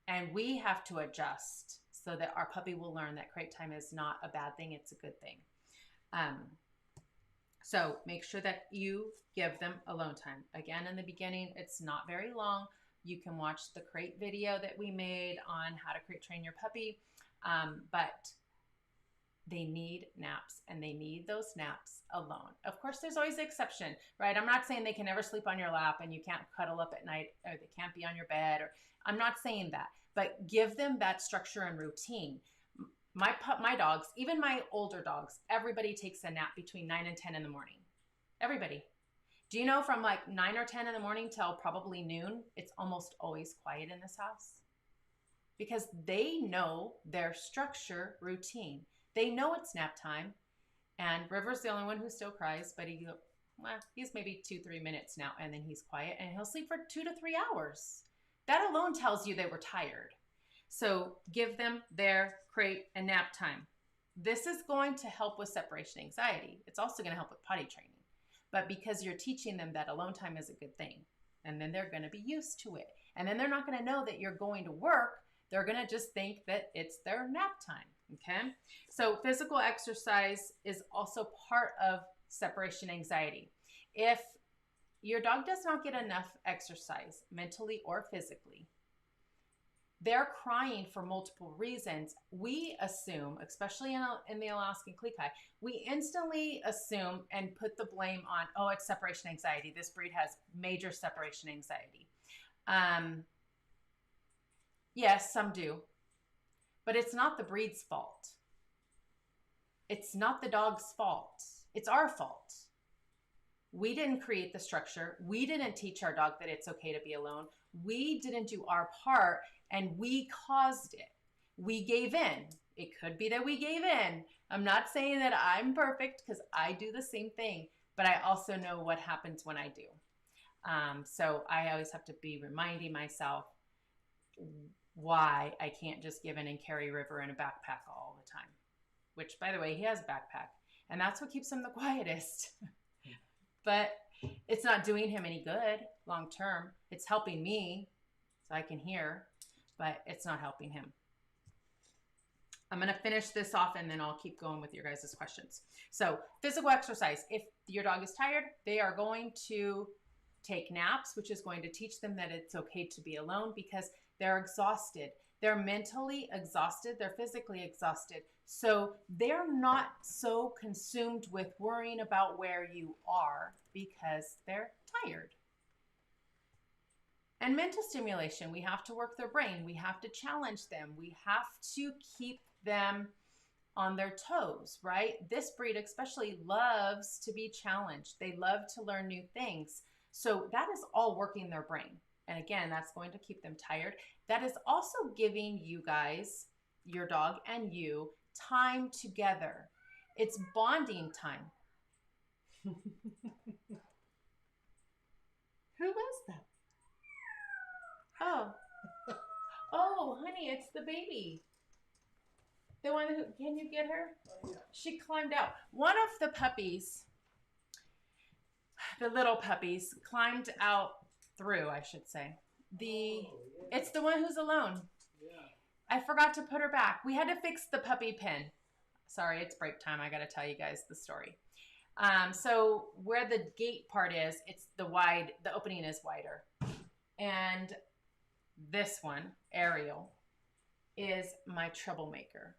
And we have to adjust so that our puppy will learn that crate time is not a bad thing. It's a good thing. So make sure that you give them alone time. Again, in the beginning, it's not very long. You can watch the crate video that we made on how to crate train your puppy. But they need naps, and they need those naps alone. Of course, there's always an exception, right? I'm not saying they can never sleep on your lap and you can't cuddle up at night, or they can't be on your bed, or I'm not saying that, but give them that structure and routine. My dogs, even my older dogs, everybody takes a nap between 9 and 10 in the morning. Everybody. Do you know from like 9 or 10 in the morning till probably noon, it's almost always quiet in this house? Because they know their structure routine. They know it's nap time. And River's the only one who still cries, but he's maybe 2-3 minutes now, and then he's quiet, and he'll sleep for 2 to 3 hours. That alone tells you they were tired. So give them their crate and nap time. This is going to help with separation anxiety. It's also going to help with potty training. But because you're teaching them that alone time is a good thing, and then they're going to be used to it. And then they're not going to know that you're going to work. They're going to just think that it's their nap time, okay? So physical exercise is also part of separation anxiety. If your dog does not get enough exercise, mentally or physically, they're crying for multiple reasons. We assume, especially in the Alaskan Klee Kai, we instantly assume and put the blame on, oh, it's separation anxiety. This breed has major separation anxiety. Yes, some do, but it's not the breed's fault. It's not the dog's fault. It's our fault. We didn't create the structure. We didn't teach our dog that it's okay to be alone. We didn't do our part, and we caused it. We gave in. It could be that we gave in. I'm not saying that I'm perfect, because I do the same thing, but I also know what happens when I do. So I always have to be reminding myself why I can't just give in and carry River in a backpack all the time, which, by the way, he has a backpack, and that's what keeps him the quietest. But it's not doing him any good long term. It's helping me so I can hear, but it's not helping him. I'm going to finish this off, and then I'll keep going with your guys' questions. So physical exercise. If your dog is tired, they are going to take naps, which is going to teach them that it's okay to be alone, because they're exhausted. They're mentally exhausted. They're physically exhausted. So they're not so consumed with worrying about where you are, because they're tired. And mental stimulation, we have to work their brain. We have to challenge them. We have to keep them on their toes, right? This breed especially loves to be challenged. They love to learn new things. So that is all working their brain. And again, that's going to keep them tired. That is also giving you guys, your dog and you, time together. It's bonding time. Who was that? Oh, honey, it's the baby. The one who, can you get her?
Oh, yeah.
She climbed out. One of the puppies, the little puppies, climbed out through, I should say. It's the one who's alone.
Yeah.
I forgot to put her back. We had to fix the puppy pen. Sorry, it's break time. I got to tell you guys the story. So where the gate part is, it's the opening is wider. And this one, Ariel, is my troublemaker.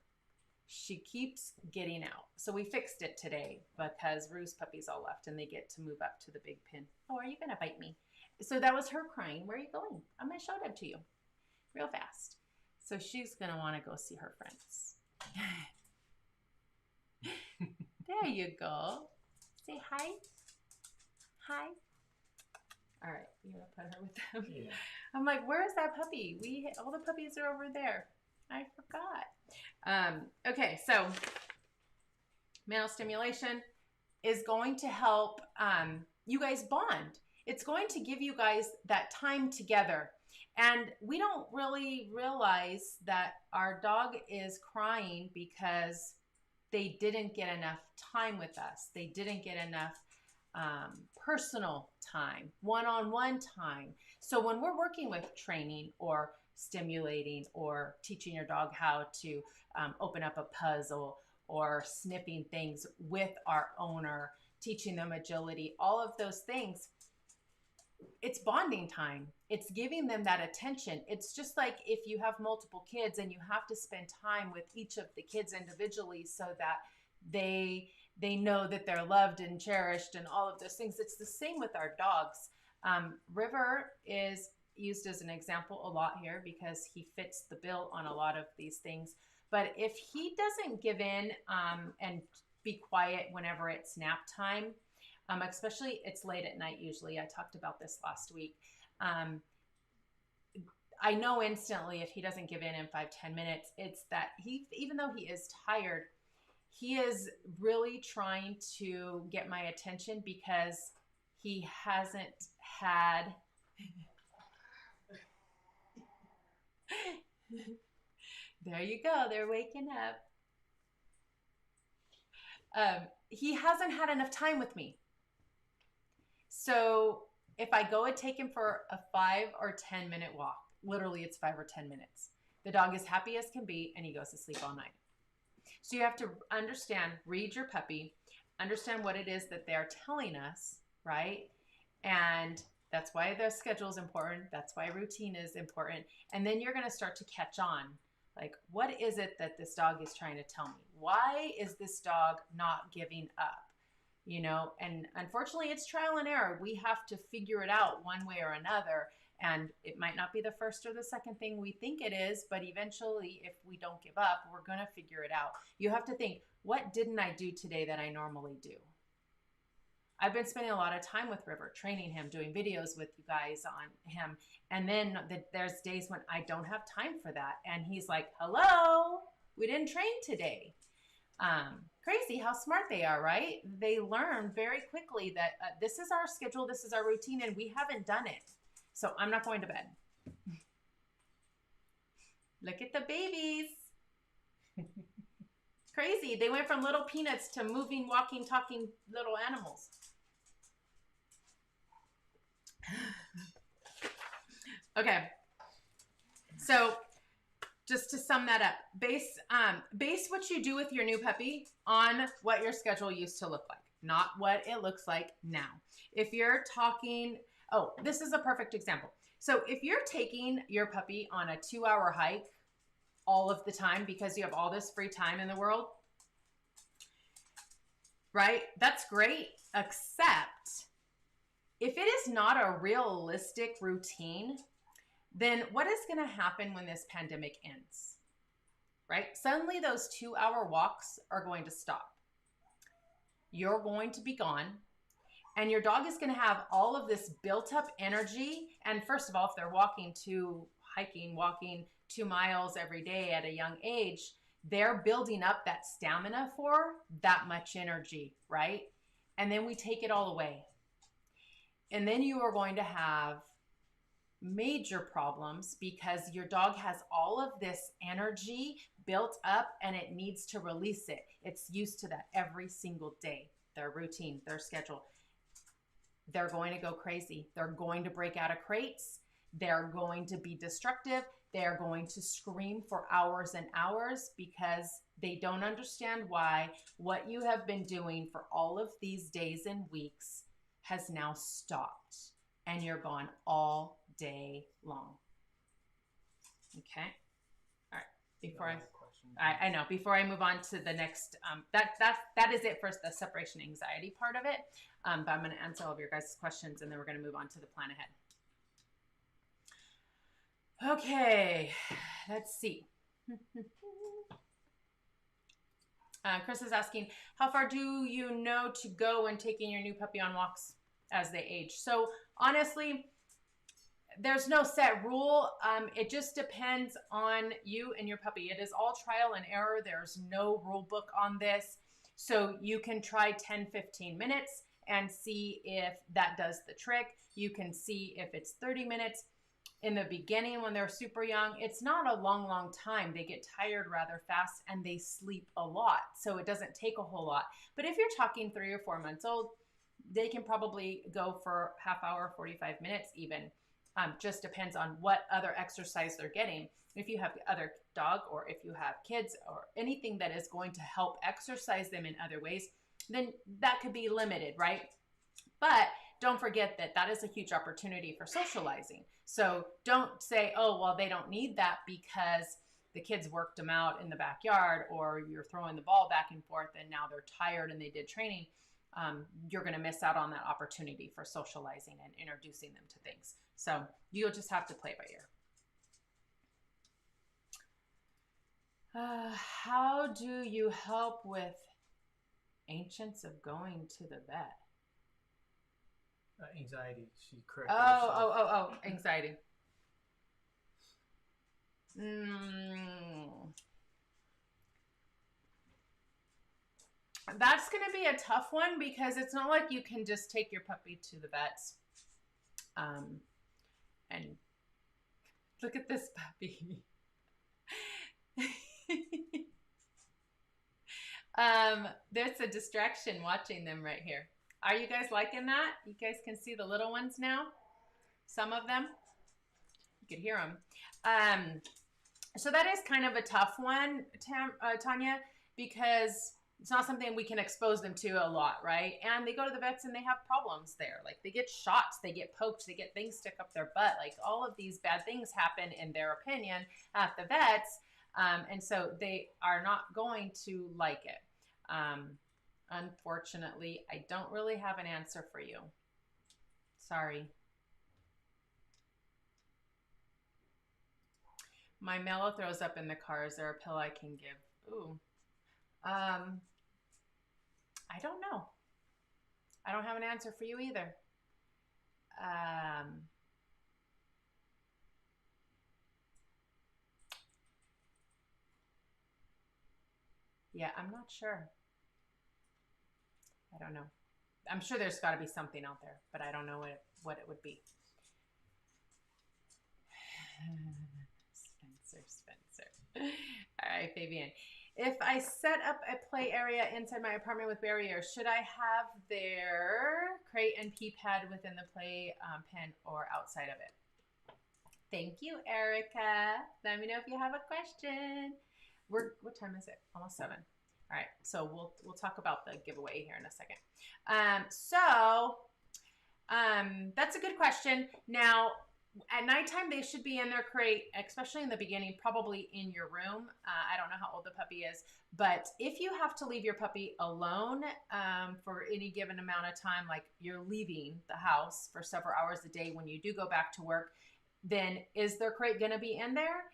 She keeps getting out. So we fixed it today because Rue's puppies all left and they get to move up to the big pen. Oh, are you going to bite me? So that was her crying. Where are you going? I'm going to show them to you real fast. So she's going to want to go see her friends. There you go. Say hi. Hi. All right. You want to put her with them?
Yeah.
I'm like, where is that puppy? All the puppies are over there. I forgot. Okay. So Male stimulation is going to help you guys bond. It's going to give you guys that time together. And we don't really realize that our dog is crying because they didn't get enough time with us. They didn't get enough personal time, one-on-one time. So when we're working with training or stimulating or teaching your dog how to open up a puzzle or snipping things with our owner, teaching them agility, all of those things, it's bonding time. It's giving them that attention. It's just like if you have multiple kids and you have to spend time with each of the kids individually so that they know that they're loved and cherished and all of those things. It's the same with our dogs. River is used as an example a lot here because he fits the bill on a lot of these things. But if he doesn't give in and be quiet whenever it's nap time, especially it's late at night usually. I talked about this last week. I know instantly if he doesn't give in 5-10 minutes, it's that he, even though he is tired, he is really trying to get my attention because he hasn't had there you go, they're waking up. He hasn't had enough time with me. So if I go and take him for a 5 or 10 minute walk, literally it's 5 or 10 minutes, the dog is happy as can be and he goes to sleep all night. So you have to understand, read your puppy, understand what it is that they're telling us, right? And that's why the schedule is important. That's why routine is important. And then you're going to start to catch on. Like, what is it that this dog is trying to tell me? Why is this dog not giving up? You know, and unfortunately it's trial and error. We have to figure it out one way or another. And it might not be the first or the second thing we think it is, but eventually if we don't give up, we're going to figure it out. You have to think, what didn't I do today that I normally do? I've been spending a lot of time with River, training him, doing videos with you guys on him. And then there's days when I don't have time for that. And he's like, hello, we didn't train today. Crazy how smart they are, right? They learn very quickly that this is our schedule, this is our routine, and we haven't done it. So I'm not going to bed. Look at the babies. Crazy. They went from little peanuts to moving, walking, talking little animals. Okay. So just to sum that up, base what you do with your new puppy on what your schedule used to look like, not what it looks like now. If you're talking, oh, this is a perfect example. So if you're taking your puppy on a 2-hour hike all of the time because you have all this free time in the world, right? That's great, except if it is not a realistic routine, then what is going to happen when this pandemic ends, right? Suddenly those 2-hour walks are going to stop. You're going to be gone. And your dog is going to have all of this built up energy. And first of all, if they're walking 2 miles every day at a young age, they're building up that stamina for that much energy, right? And then we take it all away. And then you are going to have major problems because your dog has all of this energy built up and it needs to release it. It's used to that every single day, their routine, their schedule. They're going to go crazy. They're going to break out of crates. They're going to be destructive. They're going to scream for hours and hours because they don't understand why what you have been doing for all of these days and weeks has now stopped and you're gone all day long. Okay. All right. Before I know, before I move on to the next, that is it for the separation anxiety part of it. But I'm going to answer all of your guys' questions and then we're going to move on to the plan ahead. Okay, let's see. Chris is asking, how far do you know to go when taking your new puppy on walks as they age? So honestly, there's no set rule. It just depends on you and your puppy. It is all trial and error. There's no rule book on this. So you can try 10, 15 minutes and see if that does the trick. You can see if it's 30 minutes. In the beginning, when they're super young, it's not a long time. They get tired rather fast and they sleep a lot. So it doesn't take a whole lot. But if you're talking 3 or 4 months old, they can probably go for half hour, 45 minutes even. Just depends on what other exercise they're getting. If you have other dog or if you have kids or anything that is going to help exercise them in other ways, then that could be limited, right? But don't forget that that is a huge opportunity for socializing. So don't say, oh, well, they don't need that because the kids worked them out in the backyard, or you're throwing the ball back and forth and now they're tired and they did training. You're going to miss out on that opportunity for socializing and introducing them to things. So you'll just have to play by ear. How do you help with ancients of going to the vet?
Anxiety. She corrected
Anxiety. That's going to be a tough one because it's not like you can just take your puppy to the vets. And look at this puppy. There's a distraction watching them right here. Are you guys liking that? You guys can see the little ones now. Some of them. You can hear them. So that is kind of a tough one, Tanya, because it's not something we can expose them to a lot, right? And they go to the vets and they have problems there. Like they get shots, they get poked, they get things stuck up their butt. Like all of these bad things happen, in their opinion, at the vets. And so they are not going to like it. Unfortunately, I don't really have an answer for you. Sorry. My mellow throws up in the car. Is there a pill I can give? Ooh. I don't know. I don't have an answer for you either. Yeah, I'm not sure. I don't know. I'm sure there's got to be something out there, but I don't know what it would be. Spencer. All right, Fabian. If I set up a play area inside my apartment with barriers, should I have their crate and pee pad within the play pen or outside of it? Thank you, Erica. Let me know if you have a question. What time is it? Almost 7. All right, so we'll talk about the giveaway here in a second. That's a good question. Now, at nighttime, they should be in their crate, especially in the beginning, probably in your room. I don't know how old the puppy is, but if you have to leave your puppy alone for any given amount of time, like you're leaving the house for several hours a day when you do go back to work, then is their crate going to be in there?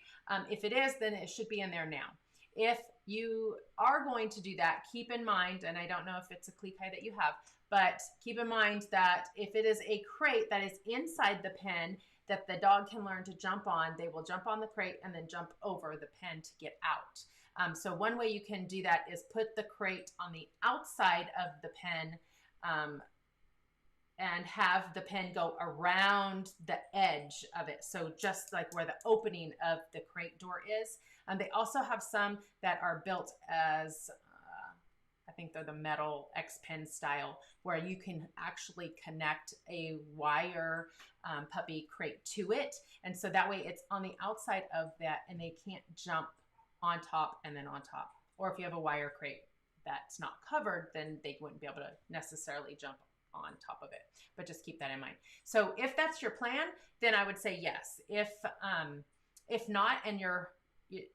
If it is, then it should be in there now. If you are going to do that, keep in mind, and I don't know if it's a Klee Kai that you have, but keep in mind that if it is a crate that is inside the pen that the dog can learn to jump on, they will jump on the crate and then jump over the pen to get out. So one way you can do that is put the crate on the outside of the pen and have the pen go around the edge of it. So just like where the opening of the crate door is. They also have some that are built as, I think they're the metal X-Pen style, where you can actually connect a wire puppy crate to it. And so that way it's on the outside of that and they can't jump on top and then on top. Or if you have a wire crate that's not covered, then they wouldn't be able to necessarily jump on top of it. But just keep that in mind. So if that's your plan, then I would say yes. If not, and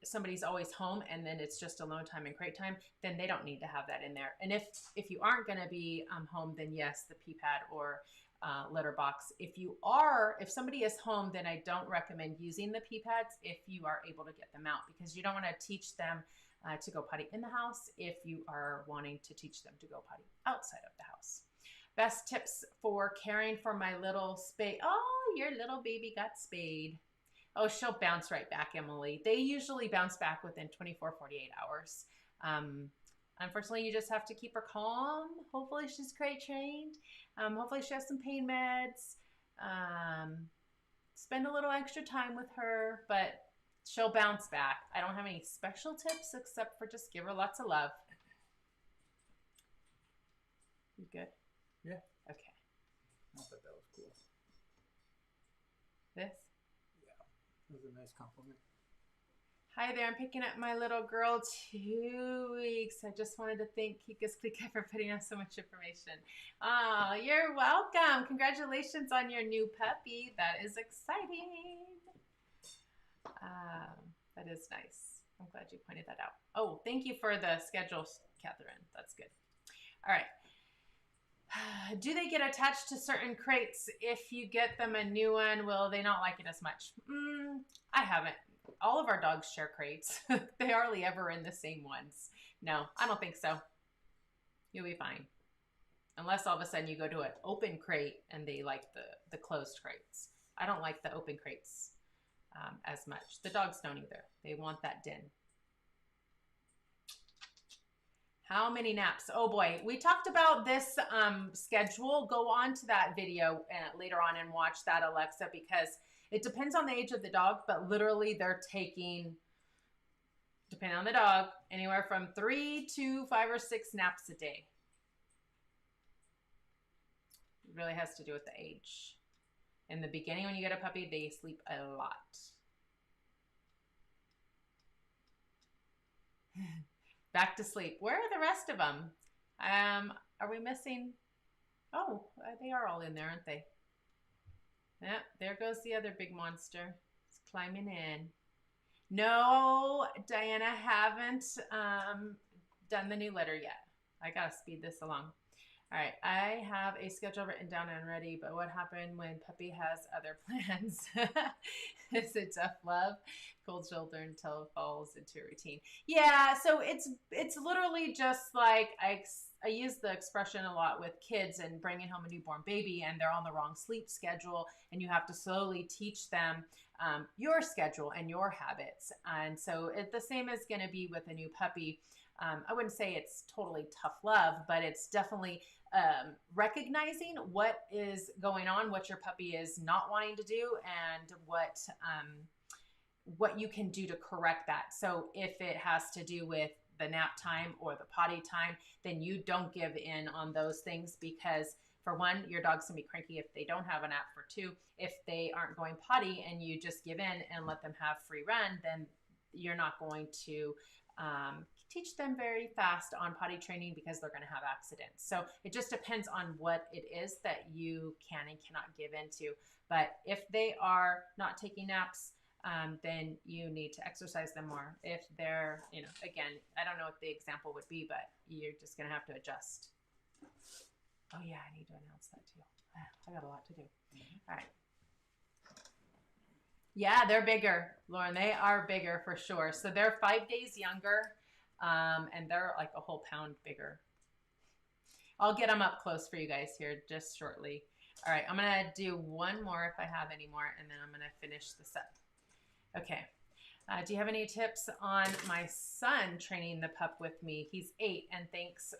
somebody's always home and then it's just alone time and crate time, then they don't need to have that in there. And if you aren't going to be home, then yes, the pee pad or litter box. If somebody is home, then I don't recommend using the pee pads if you are able to get them out, because you don't want to teach them to go potty in the house if you are wanting to teach them to go potty outside of the house. Best tips for caring for my little spay. Oh, your little baby got spayed. Oh, she'll bounce right back, Emily. They usually bounce back within 24, 48 hours. unfortunately, you just have to keep her calm. Hopefully she's crate trained. Hopefully she has some pain meds. Spend a little extra time with her, but she'll bounce back. I don't have any special tips except for just give her lots of love. You good?
Yeah.
Okay.
I thought that was cool.
This?
Yeah. That was a nice compliment.
Hi there, I'm picking up my little girl, 2 weeks. I just wanted to thank Kika's Klee Kai for putting out so much information. Oh, you're welcome. Congratulations on your new puppy. That is exciting. That is nice. I'm glad you pointed that out. Oh, thank you for the schedule, Catherine. That's good. All right. Do they get attached to certain crates? If you get them a new one, will they not like it as much? I haven't. All of our dogs share crates. They hardly ever in the same ones. No, I don't think so. You'll be fine. Unless all of a sudden you go to an open crate and they like the closed crates. I don't like the open crates as much. The dogs don't either. They want that den. How many naps? Oh boy, we talked about this schedule. Go on to that video later on and watch that, Alexa, because it depends on the age of the dog, but literally they're taking, depending on the dog, anywhere from 3 to 5 or 6 naps a day. It really has to do with the age. In the beginning, when you get a puppy, they sleep a lot. Back to sleep. Where are the rest of them? Are we missing? Oh, they are all in there, aren't they? Yep, there goes the other big monster. It's climbing in. No, Diana, haven't done the new letter yet. I gotta speed this along. All right, I have a schedule written down and ready, but what happened when puppy has other plans? Is it tough love? Cold shoulder until it falls into a routine. Yeah, so it's literally just like I use the expression a lot with kids and bringing home a newborn baby and they're on the wrong sleep schedule and you have to slowly teach them your schedule and your habits. And so the same is going to be with a new puppy. I wouldn't say it's totally tough love, but it's definitely recognizing what is going on, what your puppy is not wanting to do, and what you can do to correct that. So if it has to do with the nap time or the potty time, then you don't give in on those things because for one, your dog's gonna be cranky if they don't have a nap. For two, if they aren't going potty and you just give in and let them have free run, then you're not going to teach them very fast on potty training because they're going to have accidents. So it just depends on what it is that you can and cannot give into. But if they are not taking naps, then you need to exercise them more. If they're, again, I don't know what the example would be, but you're just going to have to adjust. Oh yeah, I need to announce that too. I got a lot to do. All right. Yeah, they're bigger, Lauren. They are bigger for sure. So they're 5 days younger, and they're like a whole pound bigger. I'll get them up close for you guys here just shortly. All right, I'm going to do one more if I have any more, and then I'm going to finish this up. Okay. Do you have any tips on my son training the pup with me? He's 8 and thinks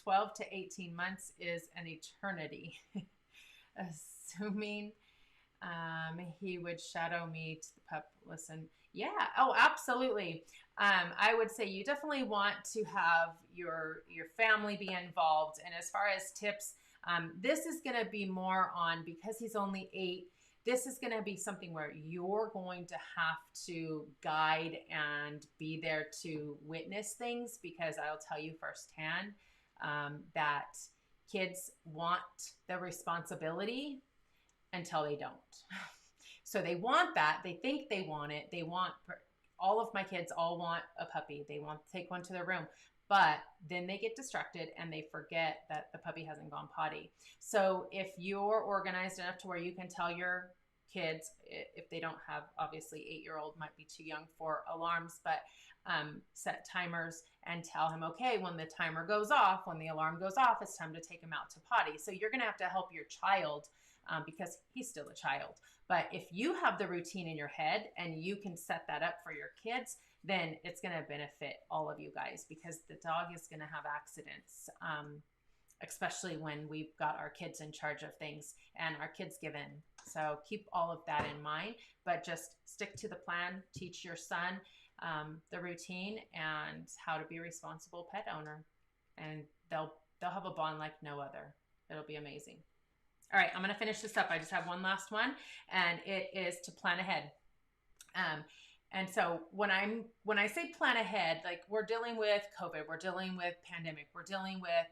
12 to 18 months is an eternity. Assuming he would shadow me to the pup listen. Yeah. Oh, absolutely. I would say you definitely want to have your family be involved. And as far as tips, this is going to be more on, because he's only 8, this is going to be something where you're going to have to guide and be there to witness things, because I'll tell you firsthand that kids want the responsibility until they don't. So they want that. They think they want it. They want, all of my kids all want a puppy. They want to take one to their room. But then they get distracted and they forget that the puppy hasn't gone potty. So if you're organized enough to where you can tell your kids, if they don't have, obviously 8-year-old might be too young for alarms, but set timers and tell him, okay, when the timer goes off, when the alarm goes off, it's time to take him out to potty. So you're going to have to help your child because he's still a child. But if you have the routine in your head and you can set that up for your kids, then it's going to benefit all of you guys, because the dog is going to have accidents, especially when we've got our kids in charge of things and our kids give in. So keep all of that in mind, but just stick to the plan, teach your son the routine and how to be a responsible pet owner, and they'll have a bond like no other. It'll be amazing. All right, I'm going to finish this up. I just have one last one, and it is to plan ahead. And so when I say plan ahead, like, we're dealing with COVID, we're dealing with pandemic, we're dealing with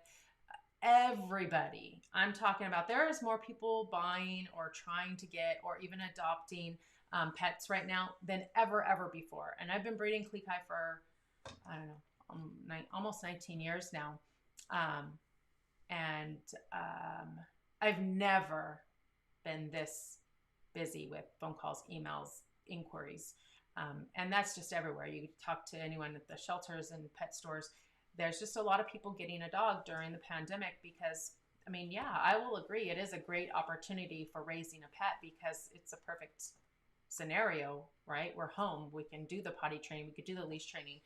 everybody. I'm talking about there is more people buying or trying to get or even adopting pets right now than ever before. And I've been breeding Klee Kai for, I don't know, almost 19 years now. I've never been this busy with phone calls, emails, inquiries. And that's just everywhere. You talk to anyone at the shelters and pet stores, there's just a lot of people getting a dog during the pandemic because, I mean, yeah, I will agree. It is a great opportunity for raising a pet because it's a perfect scenario, right? We're home. We can do the potty training. We could do the leash training.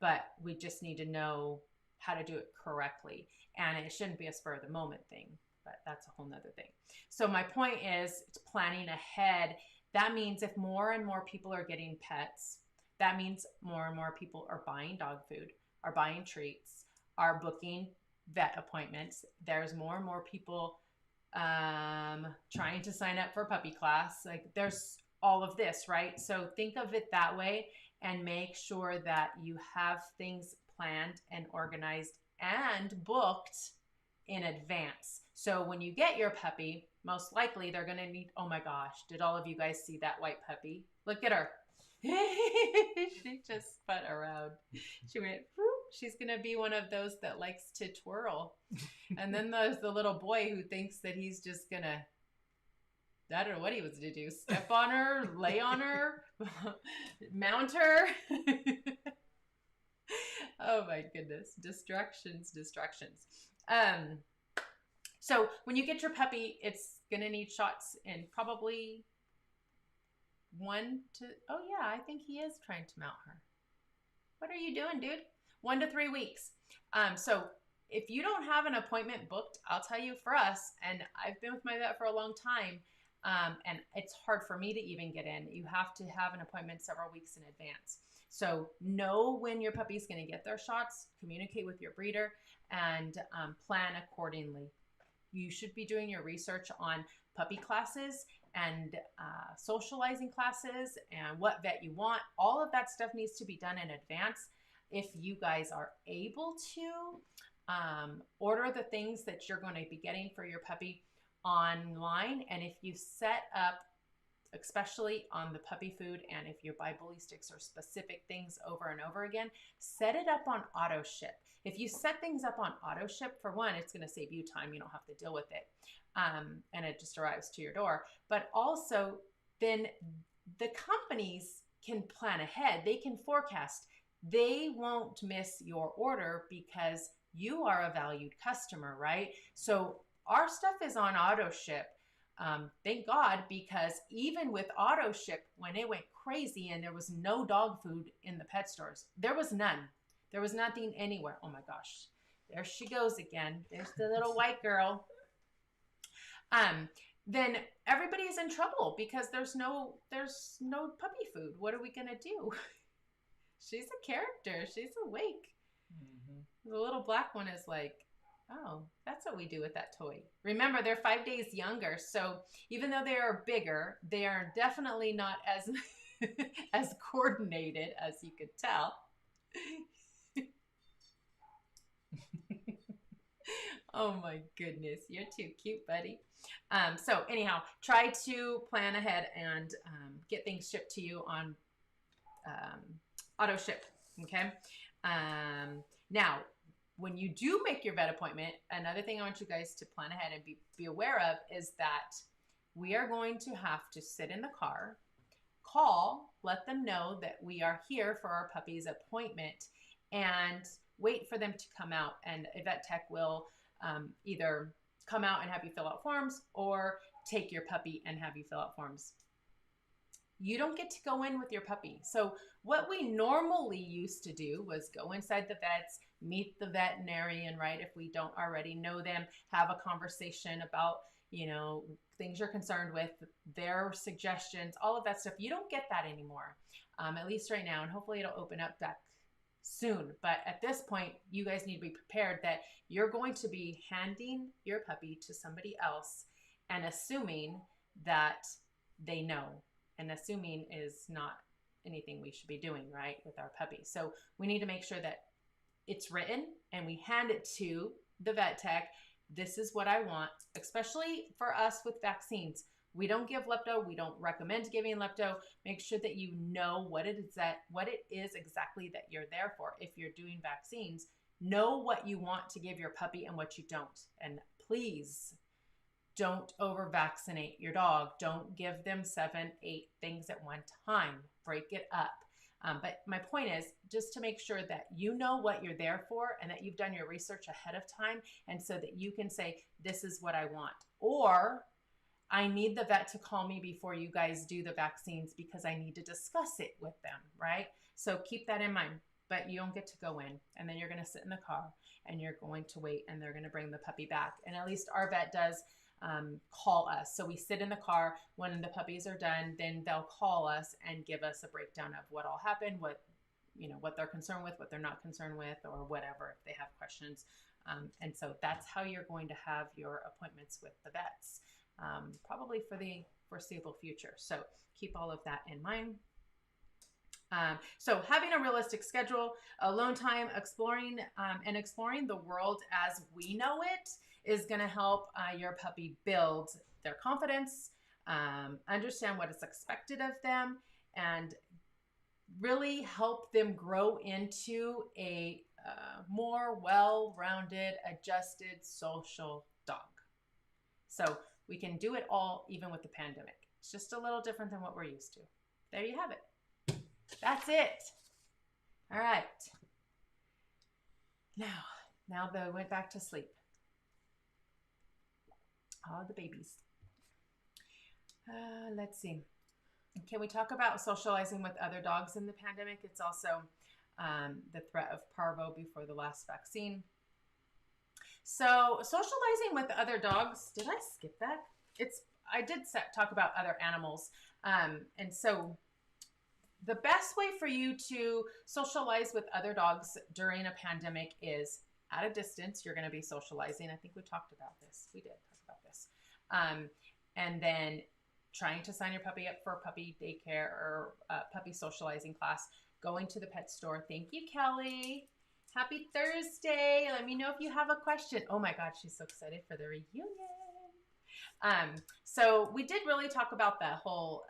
But we just need to know how to do it correctly. And it shouldn't be a spur of the moment thing, but that's a whole nother thing. So my point is, it's planning ahead. That means if more and more people are getting pets, that means more and more people are buying dog food, are buying treats, are booking vet appointments. There's more and more people trying to sign up for puppy class. Like, there's all of this, right? So think of it that way and make sure that you have things planned and organized and booked in advance. So when you get your puppy, most likely they're going to need, oh my gosh, did all of you guys see that white puppy? Look at her. She just spun around. She went, whoop. She's going to be one of those that likes to twirl. And then there's the little boy who thinks that he's just going to, I don't know what he was going to do, step on her, lay on her, mount her. Oh my goodness. Distractions. So when you get your puppy, it's going to need shots in probably oh yeah, I think he is trying to mount her. What are you doing, dude? 1 to 3 weeks. So if you don't have an appointment booked, I'll tell you, for us, and I've been with my vet for a long time, and it's hard for me to even get in. You have to have an appointment several weeks in advance. So know when your puppy's going to get their shots, communicate with your breeder, and plan accordingly. You should be doing your research on puppy classes and socializing classes and what vet you want. All of that stuff needs to be done in advance. If you guys are able to order the things that you're going to be getting for your puppy online, and if you set up, especially on the puppy food, and if you buy bully sticks or specific things over and over again, set it up on auto ship. If you set things up on auto ship, for one, it's going to save you time. You don't have to deal with it. And it just arrives to your door. But also, then the companies can plan ahead. They can forecast. They won't miss your order because you are a valued customer, right? So our stuff is on auto ship. Thank God, because even with auto ship, when it went crazy and there was no dog food in the pet stores, there was none. There was nothing anywhere. Oh my gosh, there she goes again. There's the little white girl. Then everybody's in trouble because there's no puppy food. What are we gonna do? She's a character. She's awake. Mm-hmm. The little black one is like, oh, that's what we do with that toy. Remember, they're 5 days younger, so even though they are bigger, they are definitely not as as coordinated as you could tell. Oh my goodness, you're too cute, buddy. So anyhow, try to plan ahead and get things shipped to you on auto ship, okay? Now, when you do make your vet appointment, another thing I want you guys to plan ahead and be aware of is that we are going to have to sit in the car, call, let them know that we are here for our puppy's appointment, and wait for them to come out. And a vet tech will either come out and have you fill out forms or take your puppy and have you fill out forms. you don't get to go in with your puppy. So what we normally used to do was go inside the vets, meet the veterinarian, right? If we don't already know them, have a conversation about, things you're concerned with, their suggestions, all of that stuff. You don't get that anymore, at least right now. And hopefully it'll open up back soon. But at this point, you guys need to be prepared that you're going to be handing your puppy to somebody else and assuming that they know. And assuming is not anything we should be doing, right, with our puppy. So we need to make sure that it's written and we hand it to the vet tech. This is what I want, especially for us with vaccines. We don't give lepto. We don't recommend giving lepto. Make sure that you know what it is exactly that you're there for. If you're doing vaccines, know what you want to give your puppy and what you don't. And please don't over vaccinate your dog. Don't give them 7, 8 things at one time. Break it up. But my point is just to make sure that you know what you're there for and that you've done your research ahead of time. And so that you can say, this is what I want. Or I need the vet to call me before you guys do the vaccines because I need to discuss it with them, right? So keep that in mind. But you don't get to go in, and then you're going to sit in the car and you're going to wait, and they're going to bring the puppy back. And at least our vet does call us. So we sit in the car when the puppies are done, then they'll call us and give us a breakdown of what all happened, what they're concerned with, what they're not concerned with, or whatever, if they have questions. And so that's how you're going to have your appointments with the vets, probably for the foreseeable future. So keep all of that in mind. So having a realistic schedule, alone time, exploring the world as we know it is going to help your puppy build their confidence, understand what is expected of them, and really help them grow into a more well-rounded, adjusted, social dog. So we can do it all even with the pandemic. It's just a little different than what we're used to. There you have it. That's it. All right. Now they went back to sleep. All the babies. Let's see. Can we talk about socializing with other dogs in the pandemic? It's also the threat of parvo before the last vaccine. So socializing with other dogs, did I skip that? I did talk about other animals. And so the best way for you to socialize with other dogs during a pandemic is at a distance. You're going to be socializing. I think we talked about this. We did talk about this. And then trying to sign your puppy up for a puppy daycare or puppy socializing class, going to the pet store. Thank you, Kelly. Happy Thursday. Let me know if you have a question. Oh my God, she's so excited for the reunion. So we did really talk about the whole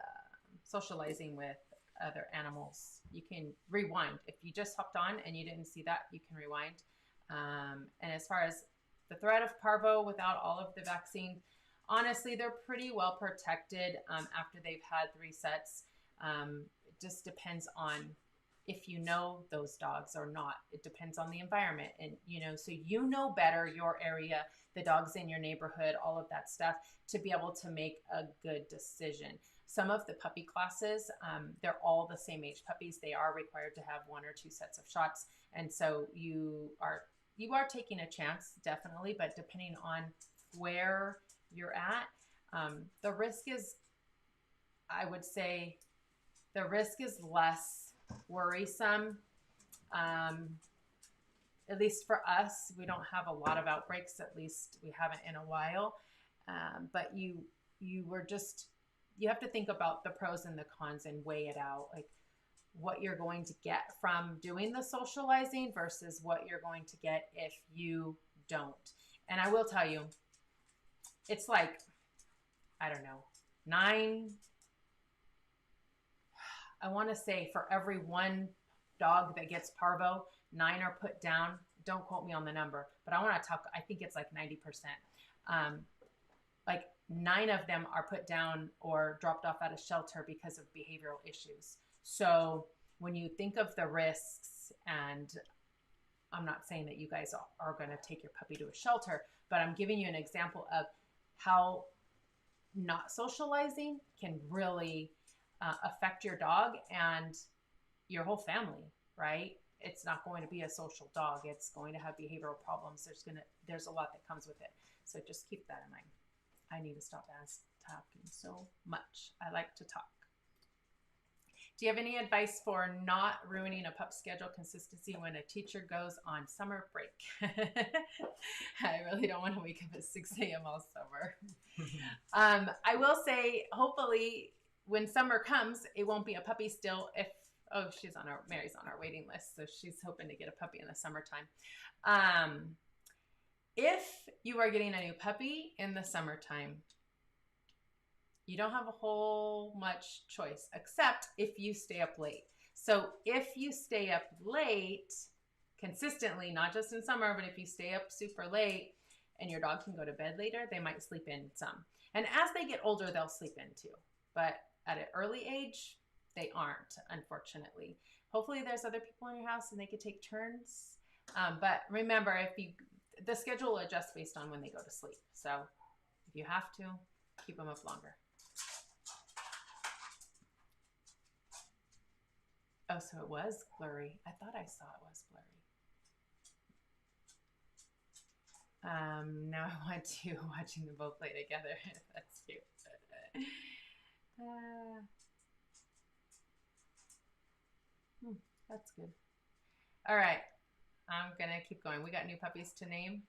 socializing with other animals. You can rewind. If you just hopped on and you didn't see that, you can rewind. And as far as the threat of parvo without all of the vaccine, honestly, they're pretty well protected after they've had 3 sets. It just depends on if you know those dogs or not. It depends on the environment. And, so better your area, the dogs in your neighborhood, all of that stuff, to be able to make a good decision. Some of the puppy classes, they're all the same age puppies. They are required to have 1 or 2 sets of shots. And so you are taking a chance, definitely, but depending on where you're at, the risk is, I would say, the risk is less worrisome. At least for us, we don't have a lot of outbreaks. At least we haven't in a while. But you have to think about the pros and the cons and weigh it out, like what you're going to get from doing the socializing versus what you're going to get if you don't. And I will tell you, it's like, I don't know, 9, I want to say for every 1 dog that gets parvo, 9 are put down. Don't quote me on the number, but I want to talk, I think it's like 90%. Like 9 of them are put down or dropped off at a shelter because of behavioral issues. So when you think of the risks, and I'm not saying that you guys are going to take your puppy to a shelter, but I'm giving you an example of how not socializing can really affect your dog and your whole family, right? It's not going to be a social dog. It's going to have behavioral problems. There's a lot that comes with it. So just keep that in mind. I need to stop talking so much. I like to talk. Do you have any advice for not ruining a pup schedule consistency when a teacher goes on summer break? I really don't want to wake up at 6 a.m. all summer. I will say, hopefully, when summer comes, it won't be a puppy still. Mary's on our waiting list, so she's hoping to get a puppy in the summertime. If you are getting a new puppy in the summertime, you don't have a whole much choice, except if you stay up late. So if you stay up late consistently, not just in summer, but if you stay up super late and your dog can go to bed later, they might sleep in some. And as they get older, they'll sleep in too. But at an early age, they aren't, unfortunately. Hopefully there's other people in your house and they could take turns. But remember, the schedule will adjust based on when they go to sleep. So if you have to, keep them up longer. Oh, so it was blurry. I thought I saw it was blurry. Now I want to watching them both play together. That's cute. That's good. All right. I'm going to keep going. We got new puppies to name.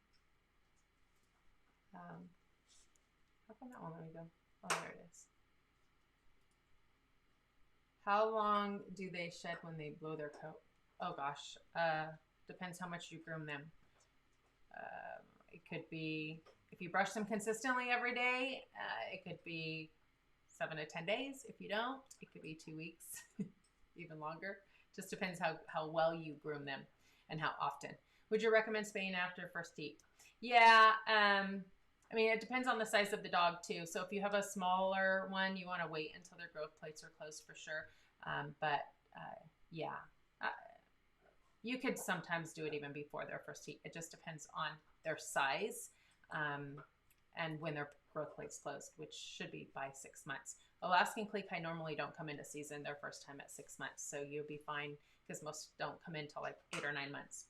How come that won't let me go? Oh, there it is. How long do they shed when they blow their coat? Oh gosh, depends how much you groom them. It could be, if you brush them consistently every day, it could be 7 to 10 days. If you don't, it could be 2 weeks, even longer. Just depends how well you groom them and how often. Would you recommend spaying after first heat? Yeah, I mean, it depends on the size of the dog too. So if you have a smaller one, you want to wait until their growth plates are closed for sure. You could sometimes do it even before their first heat. It just depends on their size and when their growth plates closed, which should be by 6 months. Alaskan Klee Kai normally don't come into season their first time at 6 months. So you'll be fine because most don't come in until like 8 or 9 months.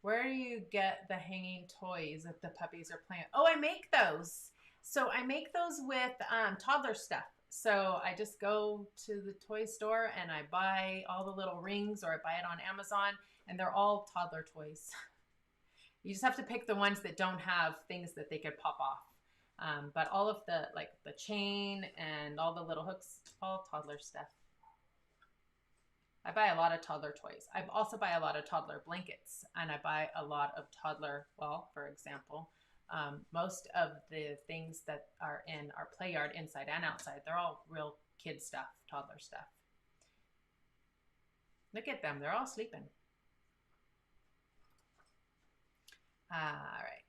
Where do you get the hanging toys that the puppies are playing? Oh, I make those. So I make those with toddler stuff. So I just go to the toy store and I buy all the little rings, or I buy it on Amazon, and they're all toddler toys. You just have to pick the ones that don't have things that they could pop off. But all of the chain and all the little hooks, all toddler stuff. I buy a lot of toddler toys. I also buy a lot of toddler blankets, and I buy a lot of toddler, for example, most of the things that are in our play yard, inside and outside, they're all real kid stuff, toddler stuff. Look at them. They're all sleeping. All right.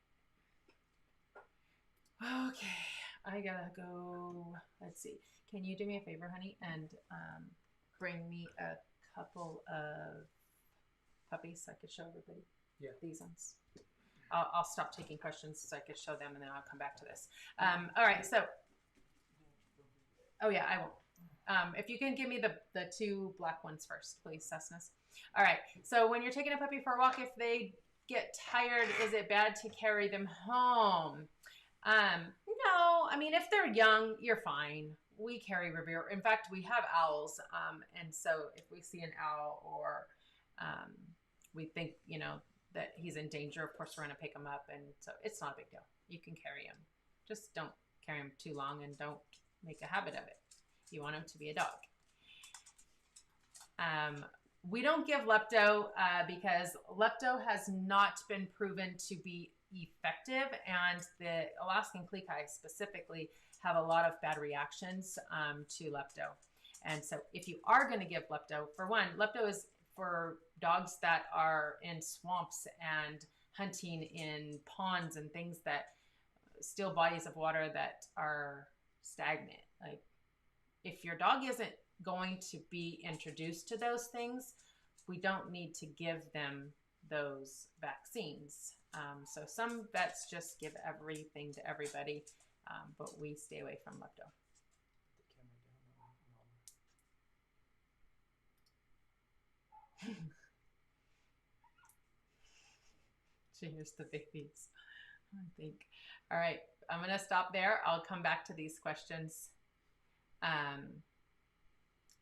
Okay. I gotta go. Let's see. Can you do me a favor, honey, and bring me a couple of puppies so I could show everybody?
Yeah.
These ones. I'll stop taking questions so I could show them, and then I'll come back to this. All right, so. Oh yeah, I won't. If you can give me the 2 black ones first, please, Cessnas. All right, so when you're taking a puppy for a walk, if they get tired, is it bad to carry them home? No, I mean, if they're young, you're fine. We carry Revere. In fact, we have owls. And so if we see an owl or we think, that he's in danger, of course, we're going to pick him up. And so it's not a big deal. You can carry him. Just don't carry him too long and don't make a habit of it. You want him to be a dog. We don't give lepto because lepto has not been proven to be effective, and the Alaskan Klee Kai specifically have a lot of bad reactions to lepto. And so if you are going to give lepto, for one, lepto is for dogs that are in swamps and hunting in ponds and things that still bodies of water that are stagnant. Like, if your dog isn't going to be introduced to those things, we don't need to give them those vaccines. So some vets just give everything to everybody, but we stay away from lepto. Here's the babies, I think. All right, I'm going to stop there. I'll come back to these questions. I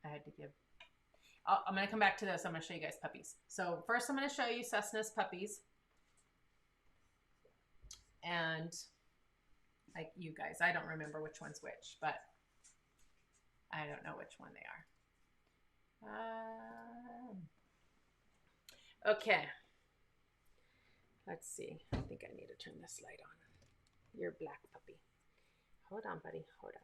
had to give... I'm going to come back to this. I'm going to show you guys puppies. So first I'm going to show you Cessna's puppies. And like you guys, I don't remember which one's which, but I don't know which one they are. Okay. Let's see. I think I need to turn this light on. You're a black puppy. Hold on, buddy. Hold on.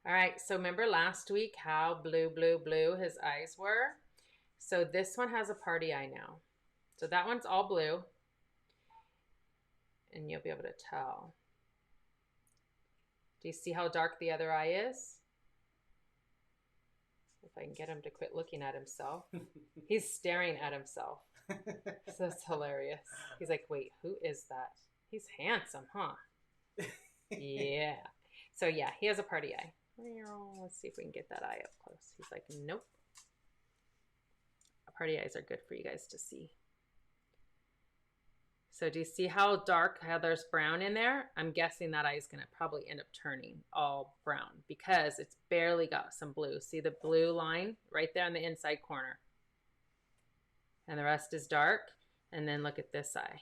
All right. So remember last week how blue, blue, blue his eyes were? So this one has a party eye now. So that one's all blue. And you'll be able to tell. Do you see how dark the other eye is? If I can get him to quit looking at himself. He's staring at himself. So that's hilarious. He's like, wait, who is that? He's handsome, huh? Yeah. So yeah, he has a party eye. Let's see if we can get that eye up close. He's like, nope. Party eyes are good for you guys to see. So do you see how dark, how there's brown in there? I'm guessing that eye is going to probably end up turning all brown because it's barely got some blue. See the blue line right there on the inside corner. And the rest is dark. And then look at this eye.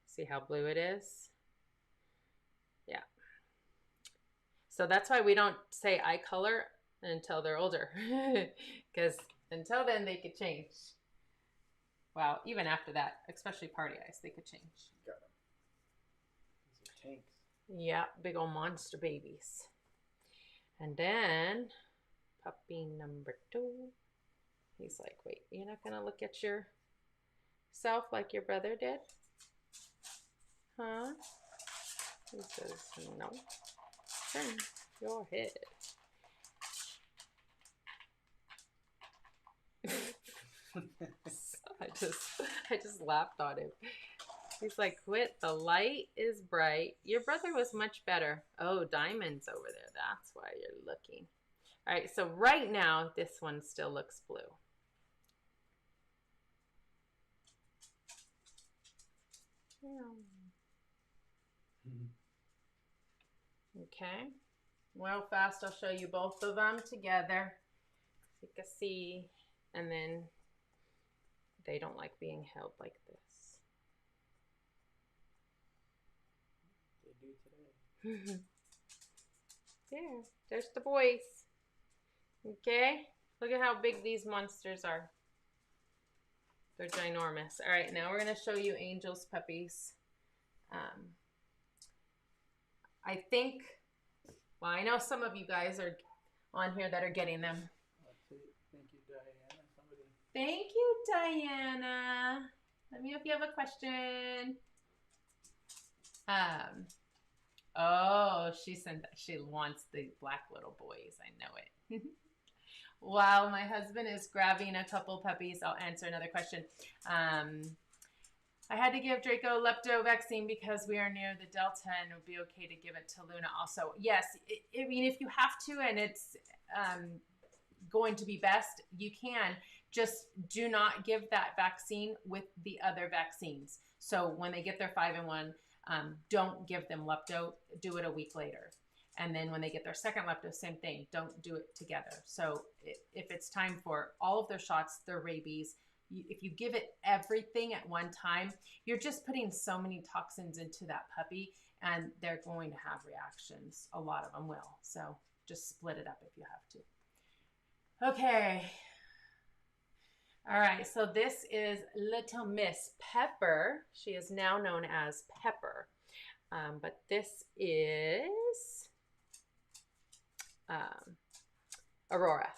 See how blue it is? Yeah. So that's why we don't say eye color until they're older. Because until then they could change. Wow, even after that, especially party eyes, they could change.
Got them. These are tanks.
Yeah, big old monster babies. And then puppy number 2. He's like, wait, you're not going to look at yourself like your brother did? Huh? He says, no. Turn your head. I just laughed on him. He's like, quit, the light is bright. Your brother was much better. Oh, Diamond's over there. That's why you're looking. All right, so right now, this one still looks blue. Okay. Well, fast, I'll show you both of them together. You can see, and then they don't like being held like this.
They do today.
There's the boys. Okay, look at how big these monsters are. They're ginormous. All right, now we're going to show you Angel's puppies. I think, well, I know some of you guys are on here that are getting them.
Thank you, Diana. Somebody.
Thank you, Diana. Let me know if you have a question. Oh, she sent that. She wants the black little boys. I know it. While my husband is grabbing a couple puppies, I'll answer another question. I had to give Draco lepto vaccine because we are near the Delta, and it would be okay to give it to Luna also. Yes, I mean, if you have to and it's going to be best, you can. Just do not give that vaccine with the other vaccines. So when they get their 5-in-1, don't give them lepto. Do it a week later. And then when they get their second lepto, same thing. Don't do it together. So if it's time for all of their shots, their rabies, if you give it everything at one time, you're just putting so many toxins into that puppy, and they're going to have reactions. A lot of them will. So just split it up if you have to. Okay. All right. So this is Little Miss Pepper. She is now known as Pepper. But this is Aurora.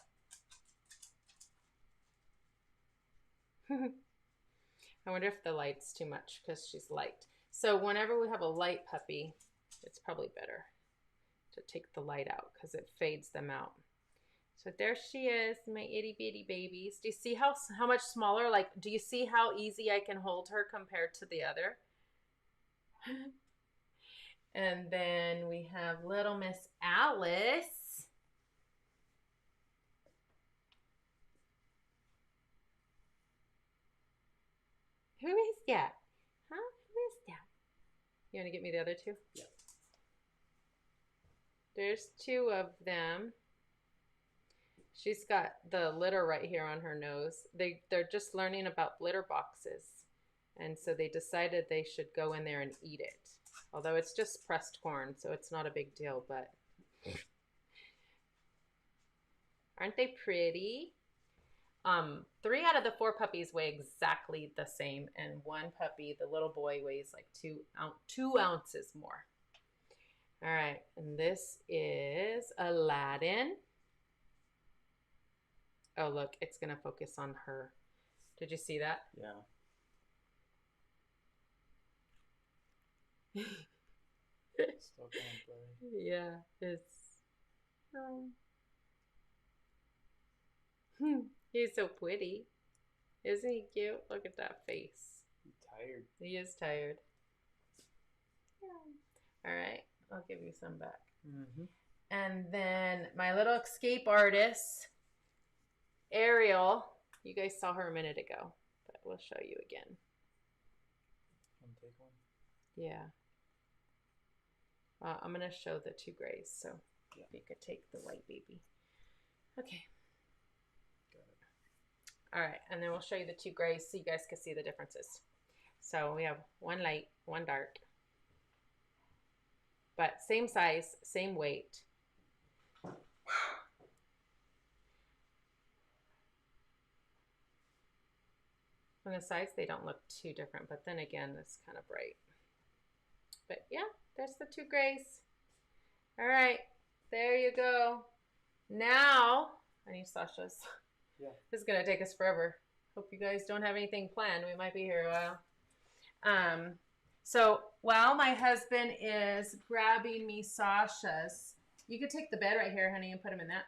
I wonder if the light's too much because she's light. So whenever we have a light puppy, it's probably better to take the light out because it fades them out. So there she is, my itty bitty babies. Do you see how much smaller? Like, do you see how easy I can hold her compared to the other? And then we have Little Miss Alice. that? Huh? Who is that? You want to get me the other two?
Yeah.
There's two of them. She's got the litter right here on her nose. They're just learning about litter boxes. And so they decided they should go in there and eat it. Although it's just pressed corn, so it's not a big deal, but aren't they pretty? 3 out of the 4 puppies weigh exactly the same, and one puppy, the little boy, weighs like 2 ounces more. All right, and this is Aladdin. Oh, look, it's gonna focus on her. Did you see that?
Yeah. Still kind of blurry.
Yeah, it's. He's so pretty. Isn't he cute? Look at that face.
He's tired.
He is tired. Yeah. All right, I'll give you some back.
Mm-hmm.
And then my little escape artist, Ariel. You guys saw her a minute ago, but we'll show you again.
Want to take one?
Yeah. I'm going to show the 2 grays, so
yeah.
You could take the white baby. Okay.
Got it.
All right, and then we'll show you the 2 grays so you guys can see the differences. So we have one light, one dark. But same size, same weight. On the sides, they don't look too different, but then again, it's kind of bright. But yeah, there's the 2 grays. All right, there you go. Now, I need Sasha's.
Yeah.
This is gonna take us forever. Hope you guys don't have anything planned. We might be here a while. So while my husband is grabbing me Sasha's, you could take the bed right here, honey, and put him in that.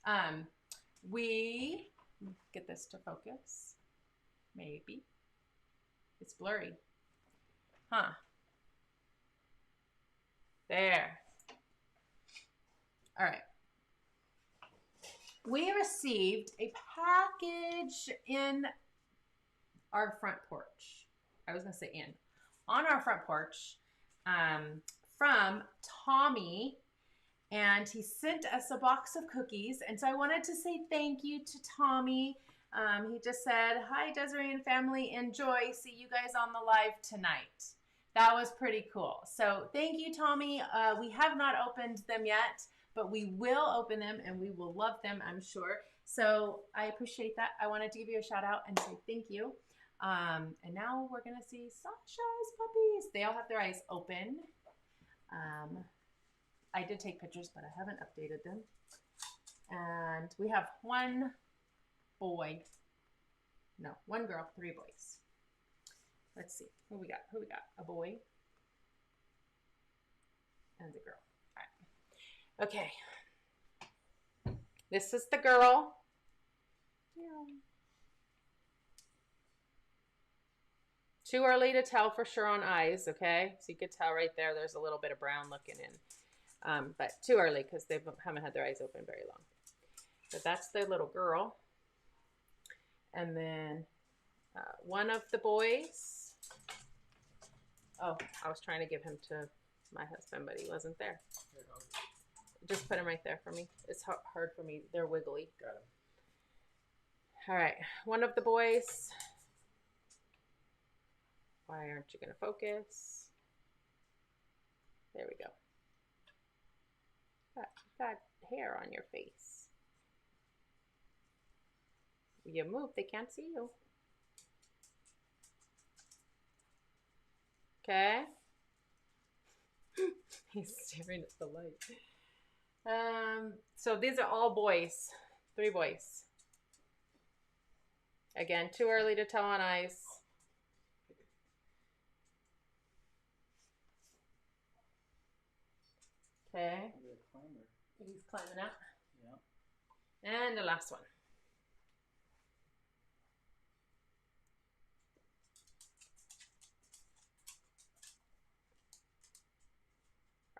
Okay.
We get this to focus. Maybe. It's blurry. Huh. There. All right. We received a package in our front porch. I was going to say in. On our front porch from Tommy. And he sent us a box of cookies. And so I wanted to say thank you to Tommy. He just said, hi, Desiree and family. Enjoy. See you guys on the live tonight. That was pretty cool. So thank you, Tommy. We have not opened them yet, but we will open them and we will love them, I'm sure. So I appreciate that. I wanted to give you a shout out and say thank you. And now we're going to see Sasha's puppies. They all have their eyes open. I did take pictures, but I haven't updated them. And we have one boy. No, one girl, 3 boys. Let's see. Who we got? Who we got? A boy and a girl. All right. Okay. This is the girl. Yeah. Too early to tell for sure on eyes, okay? So you could tell right there, there's a little bit of brown looking in. But too early because they haven't had their eyes open very long. But that's the little girl. And then one of the boys. Oh, I was trying to give him to my husband, but he wasn't there. Just put him right there for me. It's hard for me. They're wiggly.
Got him.
All right. One of the boys. Why aren't you going to focus? There we go. Got hair on your face. You move, they can't see you. Okay. He's staring at the light. So these are all boys. 3 boys. Again, too early to tell on eyes. Okay. He's climbing up.
Yeah.
And the last one.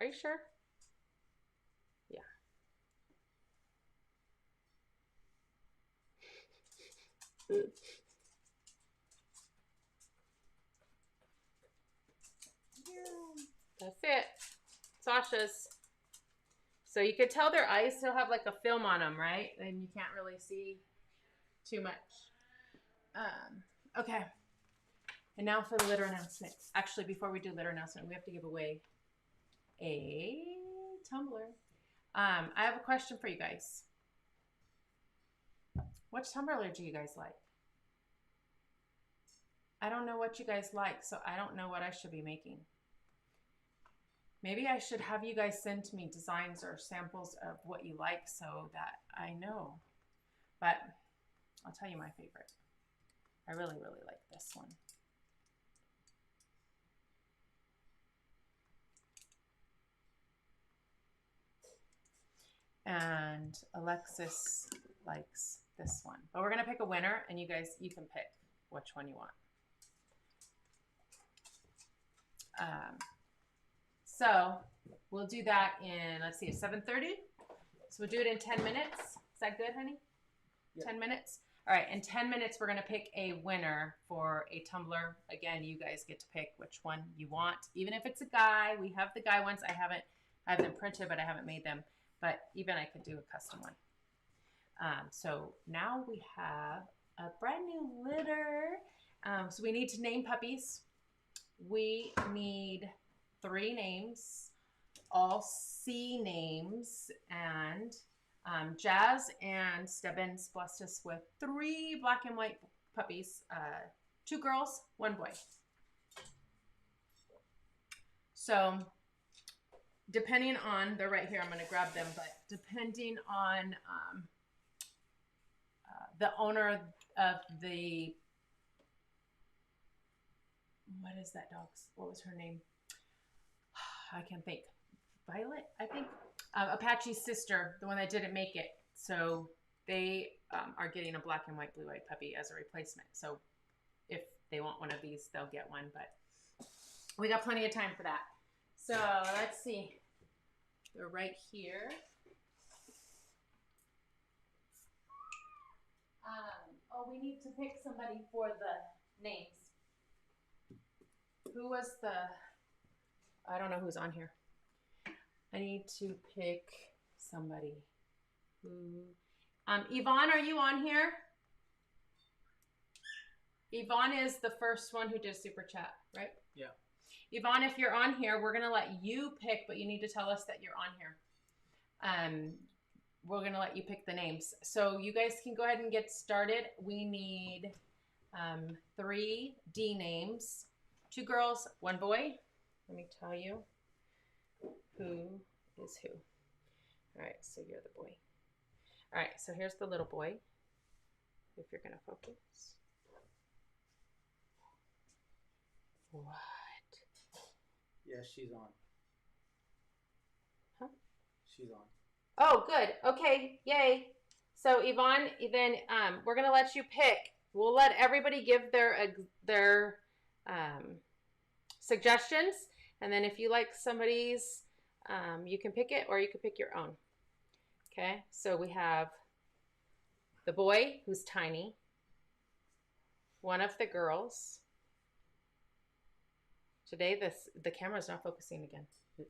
Are you sure? Yeah. Sasha's. So you could tell their eyes still have like a film on them, right? And you can't really see too much. Okay. And now for the litter announcement. Actually, before we do litter announcement, we have to give away a tumbler. I have a question for you guys. Which tumbler do you guys like? I don't know what you guys like, so I don't know what I should be making. Maybe I should have you guys send me designs or samples of what you like so that I know. But I'll tell you my favorite. I really, really like this one. And Alexis likes this one. But we're going to pick a winner, and you guys, you can pick which one you want. So we'll do that in, let's see, 7:30. So we'll do it in 10 minutes. Is that good, honey? Yeah. 10 minutes? All right, in 10 minutes, we're going to pick a winner for a tumbler. Again, you guys get to pick which one you want. Even if it's a guy, we have the guy ones. I have them printed, but I haven't made them. But even I could do a custom one. So now we have a brand new litter. So we need to name puppies. We need 3 names, all C names, and Jazz and Stebbins blessed us with 3 black and white puppies, 2 girls, 1 boy. So depending on, they're right here, I'm going to grab them, but depending on the owner of the, what is that dog's, what was her name? I can't think. Violet, I think. Apache's sister, the one that didn't make it. So they are getting a black and white, blue-eyed puppy as a replacement. So if they want one of these, they'll get one. But we got plenty of time for that. So let's see. They're right here. We need to pick somebody for the names. Who was the... I don't know who's on here. I need to pick somebody. Who? Yvonne, are you on here? Yvonne is the first one who did Super Chat, right?
Yeah.
Yvonne, if you're on here, we're going to let you pick, but you need to tell us that you're on here. We're going to let you pick the names. So you guys can go ahead and get started. We need 3 D names. 2 girls, 1 boy. Let me tell you who is who. All right, so you're the boy. All right, so here's the little boy, if you're going to focus. What?
Yeah, she's on.
Huh?
She's on.
Oh, good. Okay, yay. So Yvonne, then we're going to let you pick. We'll let everybody give their suggestions. And then if you like somebody's, you can pick it or you can pick your own. Okay, so we have the boy who's tiny, one of the girls. Today the camera's not focusing again.
It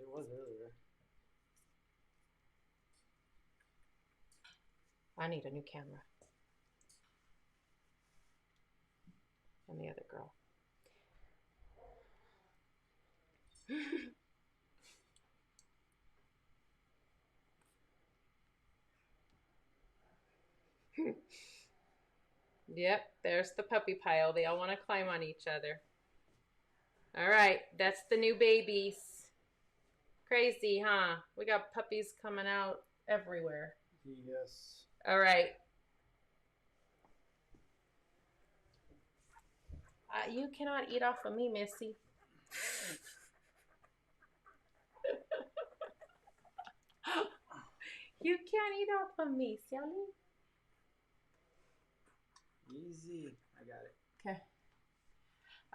was earlier.
I need a new camera. And the other girl. Yep, there's the puppy pile. They all want to climb on each other. All right, that's the new babies. Crazy, huh? We got puppies coming out everywhere.
Yes.
All right. You cannot eat off of me, Missy. You can't eat off of me, Sally.
Easy. I got it.
Okay.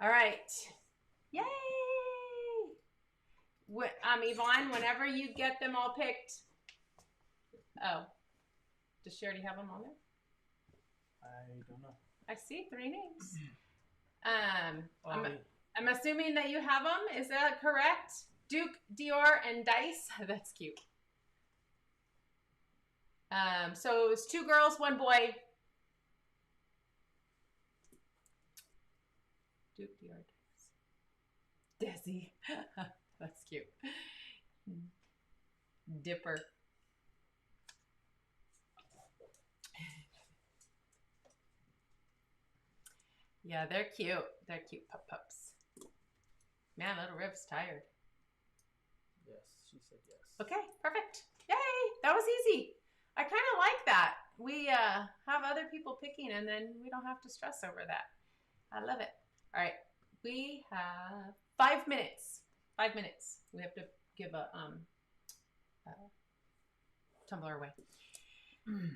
All right. Yay! Yvonne, whenever you get them all picked. Oh. Does she already have them on there?
I don't know.
I see 3 names. I'm assuming that you have them. Is that correct? Duke, Dior, and Dice. That's cute. So it's 2 girls, 1 boy. Duke, Dior, Dice. Desi. That's cute. Dipper. Yeah, they're cute. They're cute pups. Man, little Riv's tired.
Yes, she said yes.
Okay, perfect. Yay! That was easy. I kind of like that. We have other people picking, and then we don't have to stress over that. I love it. All right, we have 5 minutes. 5 minutes. We have to give a tumbler away.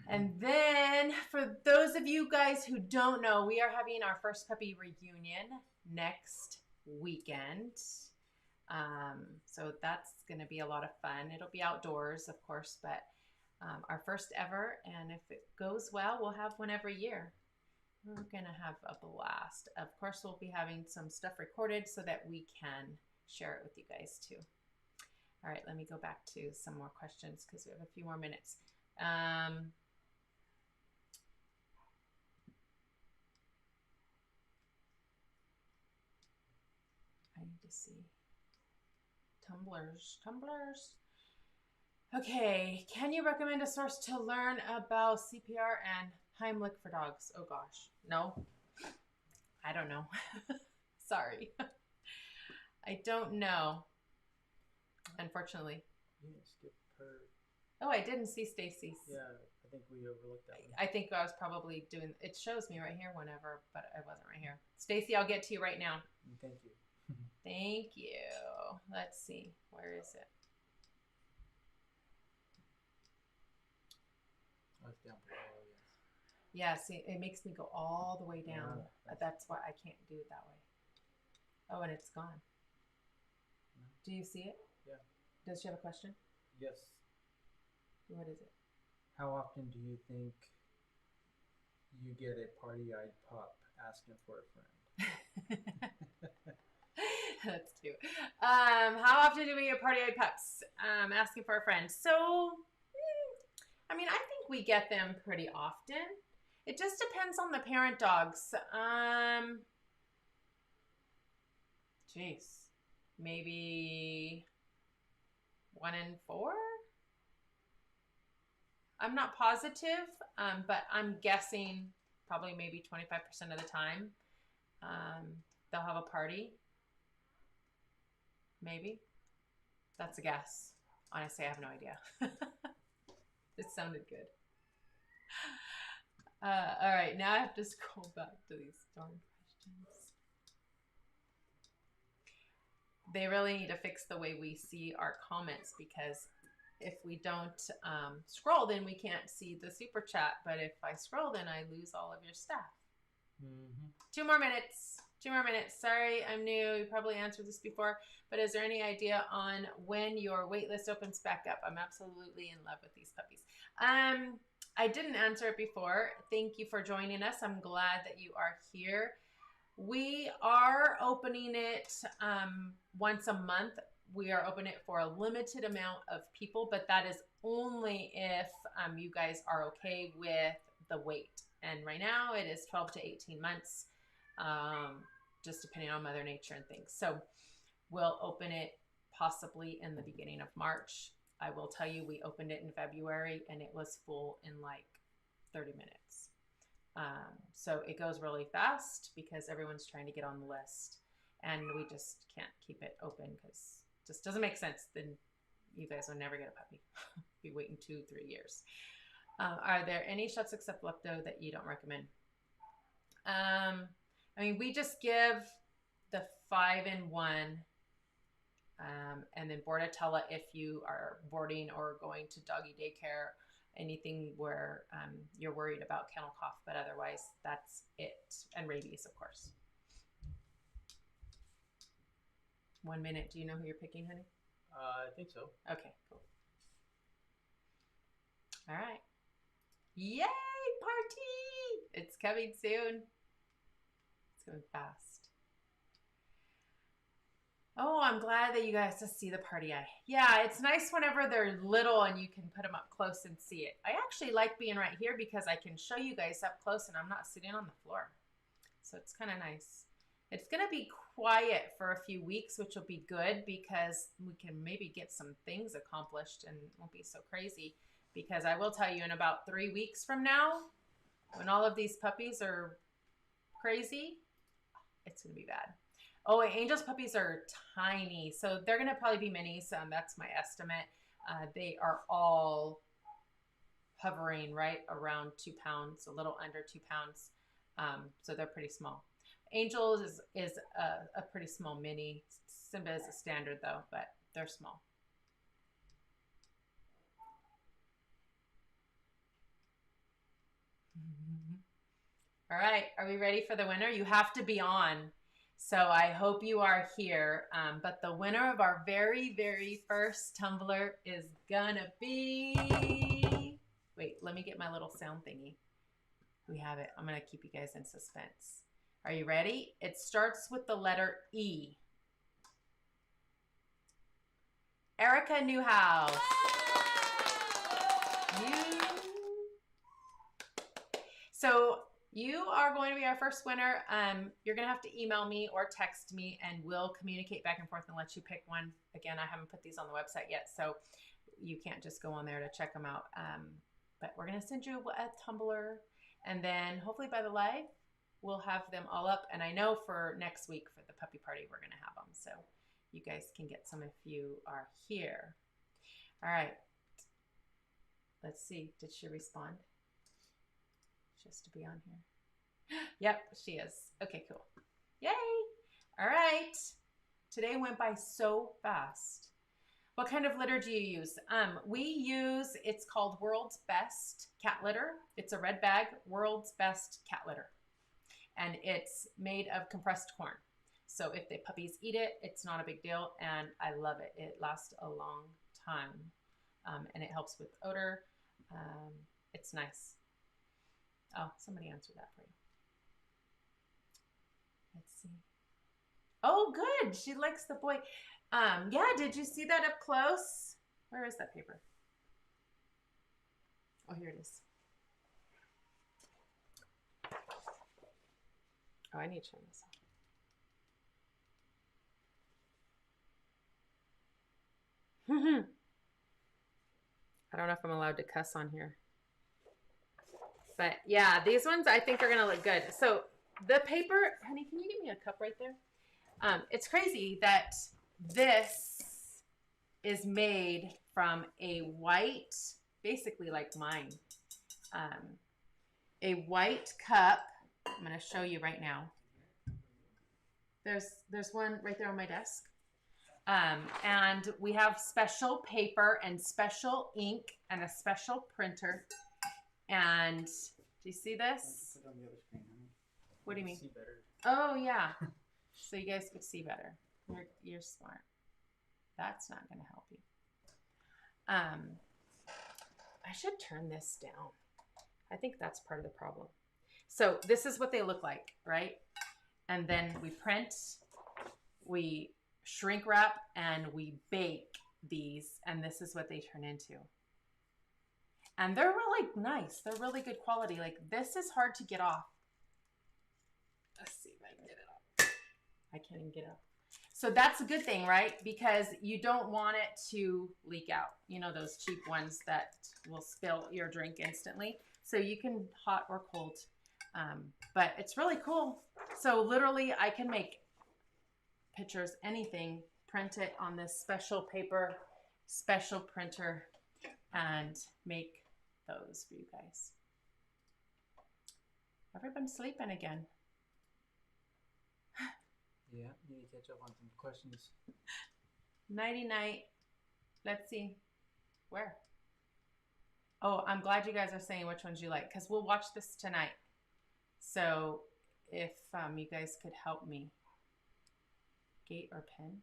And then for those of you guys who don't know, we are having our first puppy reunion next weekend. So that's going to be a lot of fun. It'll be outdoors, of course, but our first ever. And if it goes well, we'll have one every year. We're going to have a blast. Of course, we'll be having some stuff recorded so that we can share it with you guys too. All right, let me go back to some more questions because we have a few more minutes. I need to see. Tumblers. Okay, can you recommend a source to learn about CPR and Heimlich for dogs? Oh gosh, no. I don't know. Sorry. I don't know. Unfortunately.
You didn't skip her.
Oh, I didn't see Stacy's.
Yeah, I think we overlooked that one.
I think I was probably doing, it shows me right here whenever, but I wasn't right here. Stacy, I'll get to you right now.
Thank you.
Thank you. Let's see. Where is it?
Oh, it's down below, yes.
Yeah, see, it makes me go all the way down. That's why I can't do it that way. Oh, and it's gone. Do you see it?
Yeah.
Does she have a question?
Yes.
What is it?
How often do you think you get a party-eyed pup asking for a friend?
That's cute. How often do we get party-eyed pups asking for a friend? So, I mean, I think we get them pretty often. It just depends on the parent dogs. Jeez, maybe 1 in 4? I'm not positive, but I'm guessing probably maybe 25% of the time they'll have a party. Maybe. That's a guess. Honestly, I have no idea. It sounded good. All right, now I have to scroll back to these darn questions. They really need to fix the way we see our comments, because if we don't scroll, then we can't see the super chat. But if I scroll, then I lose all of your stuff. 2 more minutes. 2 more minutes. Sorry, I'm new. You probably answered this before, but is there any idea on when your wait list opens back up? I'm absolutely in love with these puppies. I didn't answer it before. Thank you for joining us. I'm glad that you are here. We are opening it once a month. We are opening it for a limited amount of people, but that is only if you guys are okay with the wait. And right now it is 12 to 18 months, just depending on Mother Nature and things. So we'll open it possibly in the beginning of March. I will tell you, we opened it in February and it was full in like 30 minutes. So it goes really fast because everyone's trying to get on the list, and we just can't keep it open because it just doesn't make sense. Then you guys will never get a puppy. Be waiting 2-3 years. Are there any shots except lepto that you don't recommend? I mean, we just give the 5-in-1 and then Bordetella if you are boarding or going to doggy daycare, anything where you're worried about kennel cough, but otherwise that's it. And rabies, of course. 1 minute. Do you know who you're picking, honey?
I think so.
Okay, cool. All right. Yay, party! It's coming soon. It's going fast. Oh, I'm glad that you guys just see the party eye. Yeah, it's nice whenever they're little and you can put them up close and see it. I actually like being right here because I can show you guys up close and I'm not sitting on the floor. So it's kind of nice. It's going to be quiet for a few weeks, which will be good because we can maybe get some things accomplished and it won't be so crazy. Because I will tell you, in about 3 weeks from now, when all of these puppies are crazy, it's going to be bad. Oh, Angel's puppies are tiny, so they're going to probably be minis. That's my estimate. They are all hovering right around 2 pounds, a little under 2 pounds. So they're pretty small. Angel is a pretty small mini. Simba is a standard though, but they're small. All right, are we ready for the winner? You have to be on. So I hope you are here. But the winner of our very, very first tumbler is gonna be... Wait, let me get my little sound thingy. We have it. I'm gonna keep you guys in suspense. Are you ready? It starts with the letter E. Erica Newhouse. So you are going to be our first winner. You're going to have to email me or text me and we'll communicate back and forth and let you pick one. Again, I haven't put these on the website yet, so you can't just go on there to check them out. But we're going to send you a tumbler, and then hopefully by the live, we'll have them all up. And I know for next week for the puppy party, we're going to have them. So you guys can get some if you are here. All right. Let's see. Did she respond? Just to be on here. Yep, she is. Okay, cool. Yay! All right. Today went by so fast. What kind of litter do you use? It's called World's Best Cat Litter. It's a red bag, World's Best Cat Litter. And it's made of compressed corn. So if the puppies eat it, it's not a big deal. And I love it. It lasts a long time. And it helps with odor. It's nice. Oh, somebody answered that for you. Let's see. Oh, good. She likes the boy. Yeah, did you see that up close? Where is that paper? Oh, here it is. Oh, I need to turn this off. I don't know if I'm allowed to cuss on here. But yeah, these ones I think are going to look good. So the paper, honey, can you give me a cup right there? It's crazy that this is made from a white, basically like mine, a white cup. I'm going to show you right now. There's one right there on my desk. And we have special paper and special ink and a special printer. And do you see this?
Put it on the other screen, honey.
What do you mean?
See better.
Oh, yeah. So you guys could see better. You're smart. That's not going to help you. I should turn this down. I think that's part of the problem. So this is what they look like, right? And then we print, we shrink wrap, and we bake these, and this is what they turn into. And they're really nice. They're really good quality. Like, this is hard to get off. Let's see if I can get it off. I can't even get it off. So that's a good thing, right? Because you don't want it to leak out. You know, those cheap ones that will spill your drink instantly. So you can hot or cold. But it's really cool. So literally I can make pictures, anything, print it on this special paper, special printer, and make those for you guys. Everyone's sleeping again.
Yeah, you need to catch up on some questions.
Nighty night. Let's see. Where? Oh, I'm glad you guys are saying which ones you like, because we'll watch this tonight. So if you guys could help me. Gate or pen?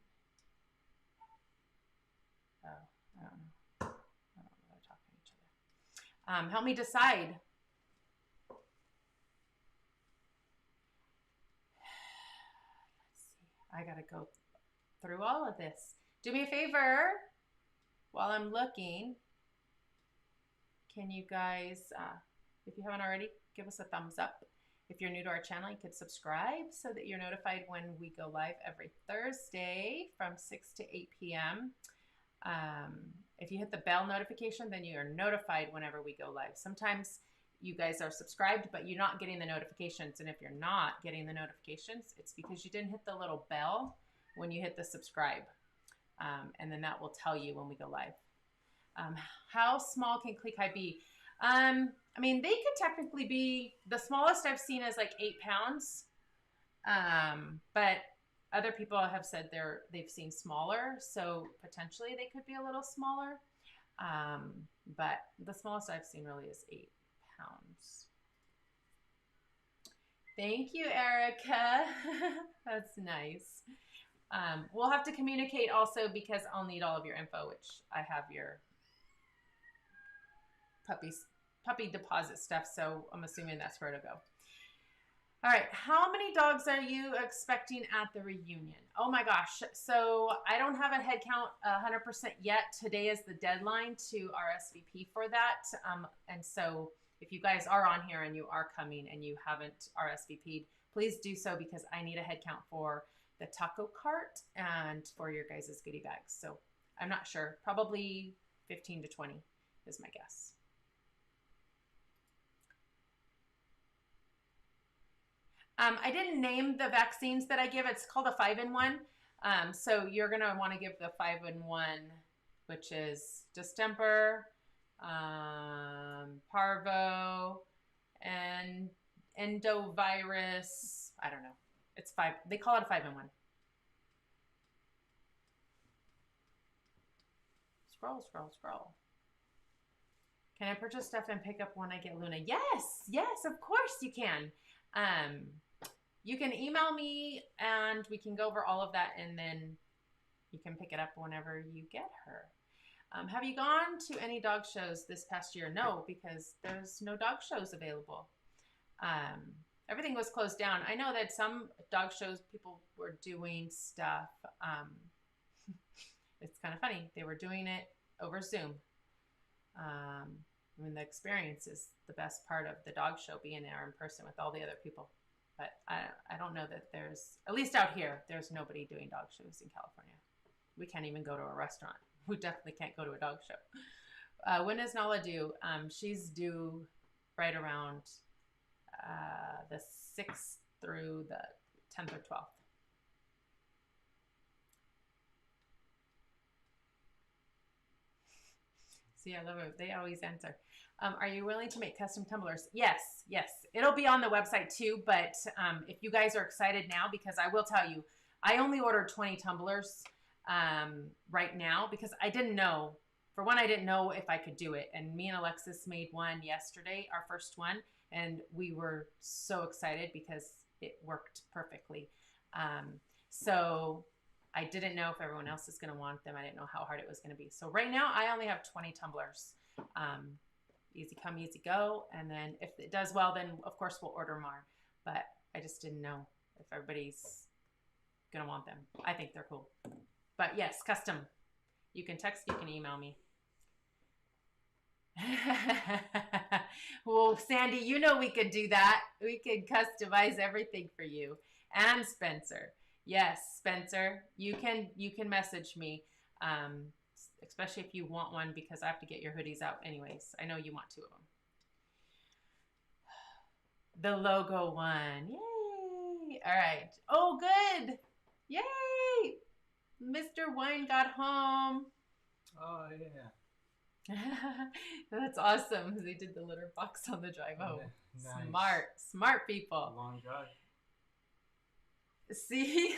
Oh, I don't know. I don't know. They're talking to each other. Help me decide. Let's see. I gotta go through all of this. Do me a favor while I'm looking. Can you guys, if you haven't already, give us a thumbs up. If you're new to our channel, you could subscribe so that you're notified when we go live every Thursday from 6 to 8 p.m. If you hit the bell notification, then you are notified whenever we go live. Sometimes you guys are subscribed, but you're not getting the notifications. And if you're not getting the notifications, it's because you didn't hit the little bell when you hit the subscribe. And then that will tell you when we go live. How small can Klee Kai be? I mean, they could technically be, the smallest I've seen is like 8 pounds. But other people have said they've seen smaller, so potentially they could be a little smaller. But the smallest I've seen really is 8 pounds. Thank you, Erica. That's nice. We'll have to communicate also because I'll need all of your info, which I have your puppy deposit stuff, so I'm assuming that's where to go. All right, how many dogs are you expecting at the reunion? Oh my gosh, so I don't have a head count 100% yet. Today is the deadline to RSVP for that. And so if you guys are on here and you are coming and you haven't RSVP'd, please do so because I need a head count for the taco cart and for your guys' goodie bags. So I'm not sure, probably 15 to 20 is my guess. I didn't name the vaccines that I give. It's called a 5-in-1. So you're going to want to give the 5-in-1, which is distemper, parvo, and endovirus. I don't know. It's 5. They call it a 5-in-1. Scroll, scroll, scroll. Can I purchase stuff and pick up when I get Luna? Yes, yes, of course you can. You can email me and we can go over all of that and then you can pick it up whenever you get her. Have you gone to any dog shows this past year? No, because there's no dog shows available. Everything was closed down. I know that some dog shows people were doing stuff. It's kind of funny. They were doing it over Zoom. I mean, the experience is the best part of the dog show, being there in person with all the other people. But I don't know that there's, at least out here, there's nobody doing dog shows in California. We can't even go to a restaurant. We definitely can't go to a dog show. When is Nala due? She's due right around the 6th through the 10th or 12th. See, I love it. They always answer. Are you willing to make custom tumblers? Yes, yes. It'll be on the website too, but if you guys are excited now, because I will tell you, I only ordered 20 tumblers right now because I didn't know. For one, I didn't know if I could do it. And me and Alexis made one yesterday, our first one, and we were so excited because it worked perfectly. So I didn't know if everyone else is going to want them. I didn't know how hard it was going to be. So right now, I only have 20 tumblers. Easy come, easy go. And then if it does well, then of course we'll order more. But I just didn't know if everybody's going to want them. I think they're cool. But yes, custom. You can text, you can email me. Well, Sandy, you know we could do that. We could customize everything for you. And Spencer. Yes, Spencer, you can message me, especially if you want one because I have to get your hoodies out anyways. I know you want 2 of them. The logo one. Yay. All right. Oh, good. Yay. Mr. Wine got home.
Oh, yeah.
That's awesome. They did the litter box on the drive home.
Nice.
Smart people.
Long drive.
See,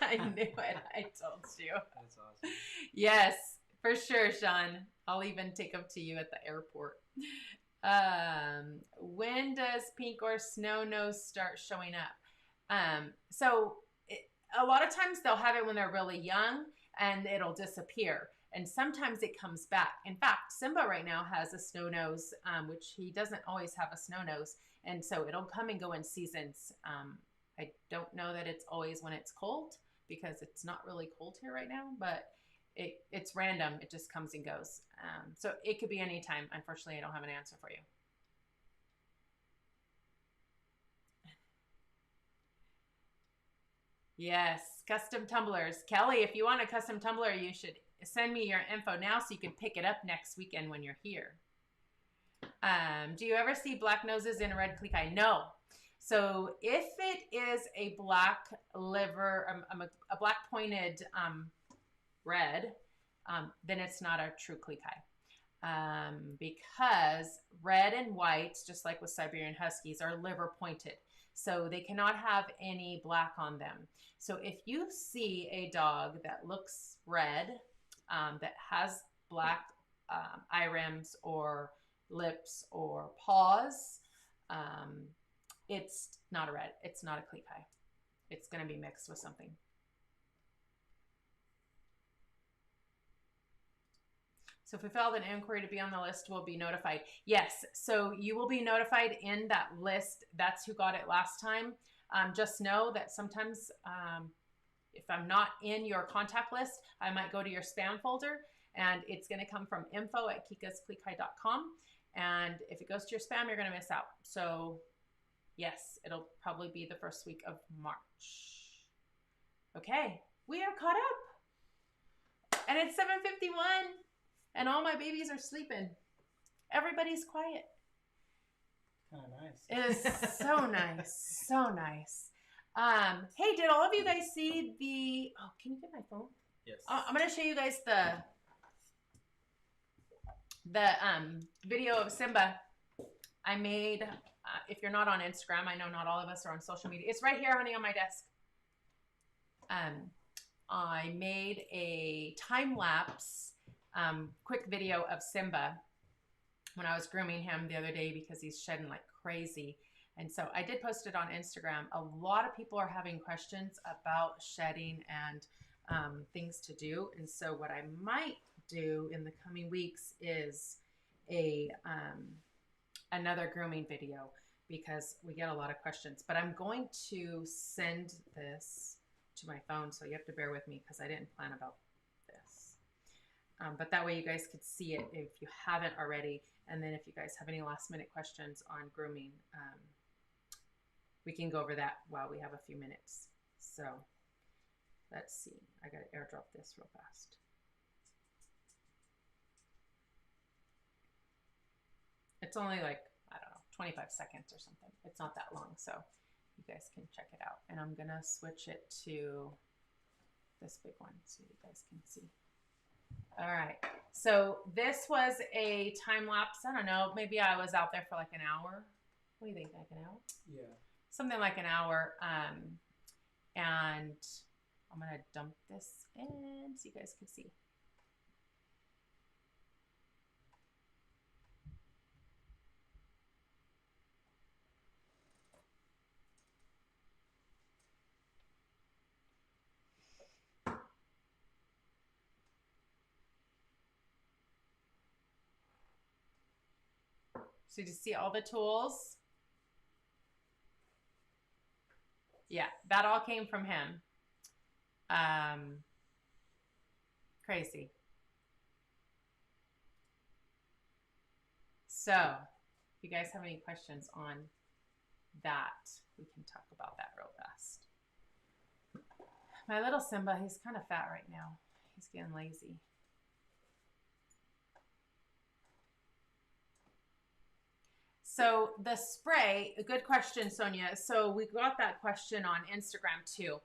I knew it. I told you.
That's awesome.
Yes, for sure, Sean. I'll even take them to you at the airport. When does pink or snow nose start showing up? A lot of times they'll have it when they're really young and it'll disappear. And sometimes it comes back. In fact, Simba right now has a snow nose, which he doesn't always have a snow nose. And so it'll come and go in seasons. I don't know that it's always when it's cold, because it's not really cold here right now, but it's random. It just comes and goes. So it could be any time. Unfortunately, I don't have an answer for you. Yes, custom tumblers. Kelly, if you want a custom tumbler, you should send me your info now so you can pick it up next weekend when you're here. Do you ever see black noses in a red Klee Kai? No. So if it is a black liver, a black pointed red, then it's not a true Klee Kai. Because red and whites, just like with Siberian Huskies, are liver pointed. So they cannot have any black on them. So if you see a dog that looks red, that has black eye rims or lips or paws, it's not a red. It's not a Klee Kai. It's going to be mixed with something. So if we filed an inquiry to be on the list, we'll be notified. Yes, so you will be notified in that list. That's who got it last time. Just know that sometimes if I'm not in your contact list, I might go to your spam folder, and it's going to come from info@kikaskleekai.com. And if it goes to your spam, you're going to miss out. So yes, it'll probably be the first week of March. Okay, we are caught up. And it's 7:51. And all my babies are sleeping. Everybody's quiet.
Kind of nice.
It is so nice. So nice. Hey, did all of you guys see the... Oh, can you get my phone?
Yes.
I'm going to show you guys the video of Simba. I made... if you're not on Instagram, I know not all of us are on social media. It's right here, honey, on my desk. I made a time-lapse quick video of Simba when I was grooming him the other day because he's shedding like crazy. And so I did post it on Instagram. A lot of people are having questions about shedding and things to do. And so what I might do in the coming weeks is another grooming video because we get a lot of questions. But I'm going to send this to my phone, so you have to bear with me because I didn't plan about this. But that way you guys could see it if you haven't already. And then if you guys have any last minute questions on grooming, we can go over that while we have a few minutes. So let's see. I got to airdrop this real fast. It's only like, I don't know, 25 seconds or something. It's not that long, so you guys can check it out. And I'm going to switch it to this big one so you guys can see. All right, so this was a time lapse. I don't know, maybe I was out there for like an hour. What do you think, like an hour?
Yeah.
Something like an hour. And I'm gonna dump this in so you guys can see. So you see all the tools? Yeah, that all came from him. Crazy. So, if you guys have any questions on that, we can talk about that real fast. My little Simba, he's kind of fat right now. He's getting lazy. So the spray, a good question, Sonia. So we got that question on Instagram too.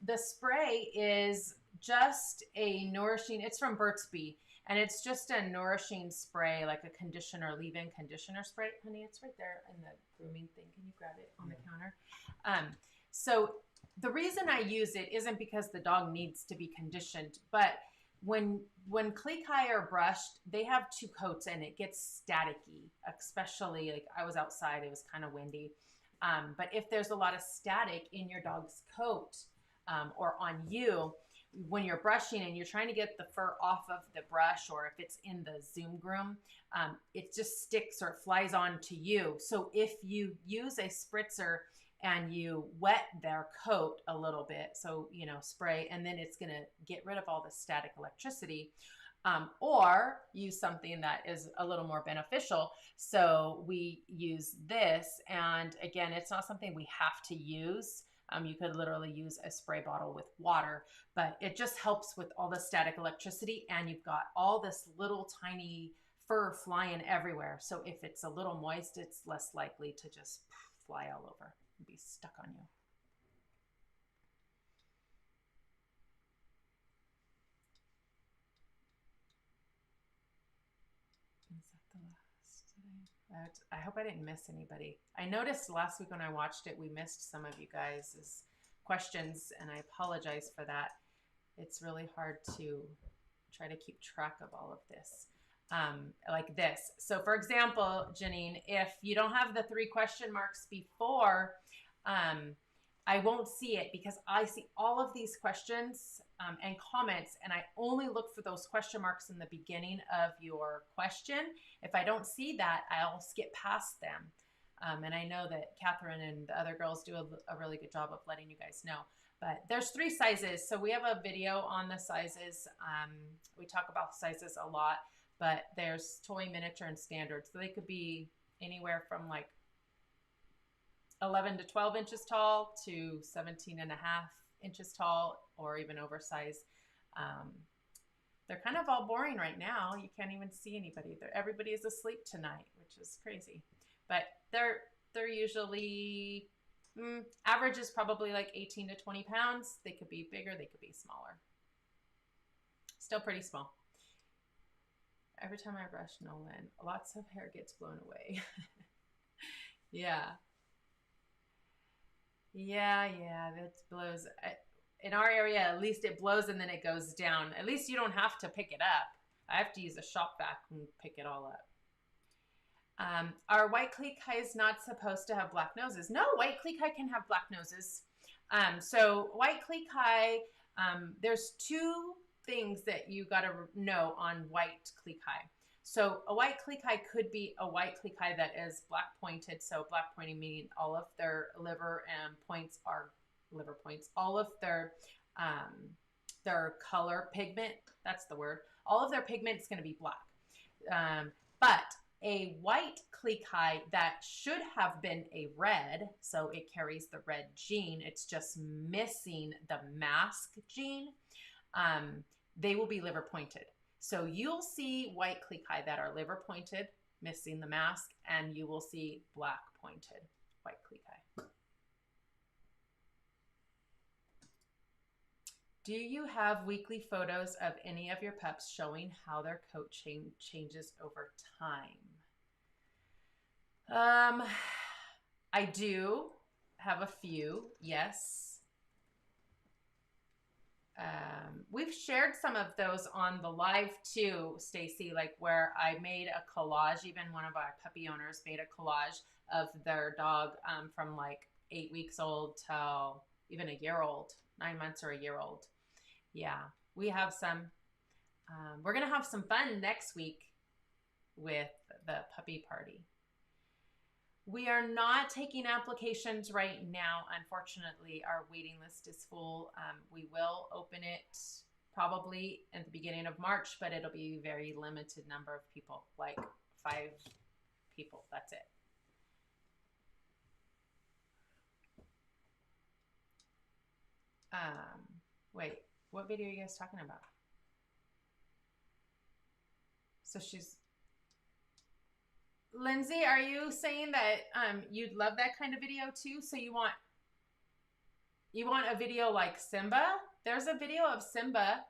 The spray is just a nourishing, it's from Burt's Bee, and it's just a nourishing spray, like a conditioner, leave-in conditioner spray. Honey, it's right there in the grooming thing. Can you grab it on the counter? So the reason I use it isn't because the dog needs to be conditioned, but when Klee Kai are brushed, they have two coats and it gets staticky, especially like I was outside, it was kind of windy. But if there's a lot of static in your dog's coat or on you, when you're brushing and you're trying to get the fur off of the brush, or if it's in the Zoom groom, it just sticks or it flies on to you. So if you use a spritzer and you wet their coat a little bit. So, you know, spray, and then it's going to get rid of all the static electricity. Or use something that is a little more beneficial. So we use this, and again, it's not something we have to use. You could literally use a spray bottle with water, but it just helps with all the static electricity, and you've got all this little tiny fur flying everywhere. So if it's a little moist, it's less likely to just fly all over and be stuck on you. I hope I didn't miss anybody. I noticed last week when I watched it, we missed some of you guys' questions, and I apologize for that. It's really hard to try to keep track of all of this. Like this. So for example, Janine, if you don't have the 3 question marks before, I won't see it because I see all of these questions and comments, and I only look for those question marks in the beginning of your question. If I don't see that, I'll skip past them. And I know that Catherine and the other girls do a really good job of letting you guys know. But there's 3 sizes. So we have a video on the sizes. We talk about sizes a lot, but there's toy, miniature, and standard. So they could be anywhere from like 11 to 12 inches tall to 17 and a half inches tall, or even oversized. They're kind of all boring right now. You can't even see anybody. Everybody is asleep tonight, which is crazy. But they're usually, average is probably like 18 to 20 pounds. They could be bigger, they could be smaller. Still pretty small. Every time I brush Nolan, lots of hair gets blown away. Yeah. Yeah, that blows. In our area, at least it blows and then it goes down. At least you don't have to pick it up. I have to use a shop vac and pick it all up. Are white Klee Kais not supposed to have black noses? No, white Klee Kai can have black noses. So white Klee Kai, there's 2 things that you got to know on white Klee Kai. So a white Klee Kai could be a white Klee Kai that is black pointed. So black pointing meaning all of their liver points are liver points. All of their color pigment, that's the word. All of their pigment is going to be black. But a white Klee Kai that should have been a red, so it carries the red gene, it's just missing the mask gene, they will be liver pointed. So you'll see white Klee Kai that are liver pointed, missing the mask, and you will see black pointed white Klee Kai. Do you have weekly photos of any of your pups showing how their coat changes over time? I do have a few, yes. We've shared some of those on the live too, Stacy, like where I made a collage. Even one of our puppy owners made a collage of their dog from like 8 weeks old till even a year old, 9 months or a year old. Yeah, we have some. We're going to have some fun next week with the puppy party. We are not taking applications right now. Unfortunately, our waiting list is full. We will open it probably at the beginning of March, but it'll be a very limited number of people, like 5 people. That's it. Wait, what video are you guys talking about? So she's... Lindsay, are you saying that you'd love that kind of video too? So you want a video like Simba? There's a video of Simba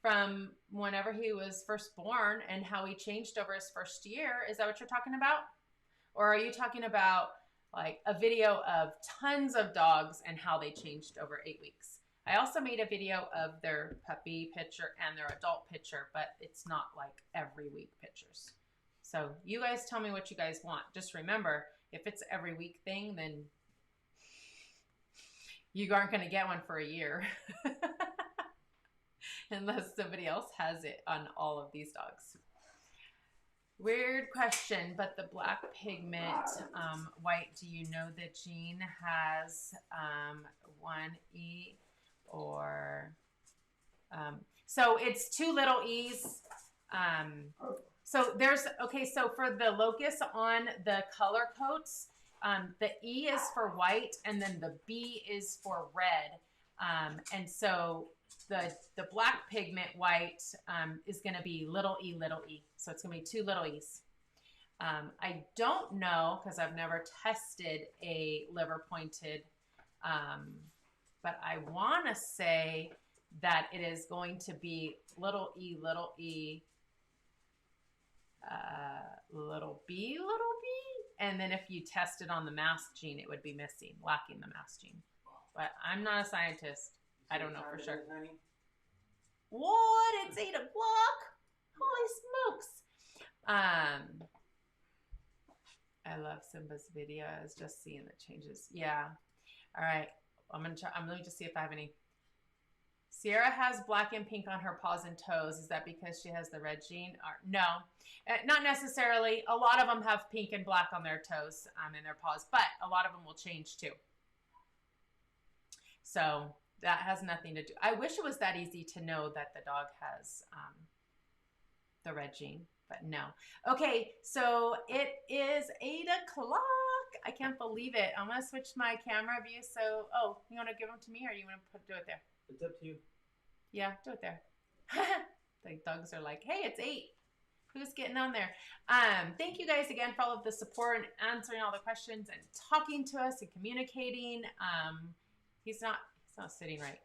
from whenever he was first born and how he changed over his first year. Is that what you're talking about? Or are you talking about like a video of tons of dogs and how they changed over 8 weeks? I also made a video of their puppy picture and their adult picture, but it's not like every week pictures. So you guys tell me what you guys want. Just remember, if it's every week thing, then you aren't going to get one for a year. Unless somebody else has it on all of these dogs. Weird question, but the black pigment white, do you know the gene has 1E or so it's 2 little E's. So there's, okay, so for the locus on the color coats, the E is for white and then the B is for red. And so the black pigment white is going to be little e. So it's going to be 2 little E's. I don't know because I've never tested a liver pointed, but I want to say that it is going to be little e, little b, and then if you test it on the mask gene, it would be missing, lacking the mask gene. But I'm not a scientist. I don't know for sure. What? It's 8 o'clock? Holy smokes! I love Simba's video. I was just seeing the changes. Yeah. All right. I'm gonna try. I'm going to see if I have any. Sierra has black and pink on her paws and toes. Is that because she has the red gene? Or, no, not necessarily. A lot of them have pink and black on their toes and their paws, but a lot of them will change too. So that has nothing to do. I wish it was that easy to know that the dog has the red gene, but no. Okay, so it is 8 o'clock. I can't believe it. I'm going to switch my camera view. So, oh, you want to give them to me or you want to do it there?
It's up to you.
Yeah, do it there. The dogs are like, hey, it's 8. Who's getting on there? Thank you guys again for all of the support and answering all the questions and talking to us and communicating. He's not sitting right.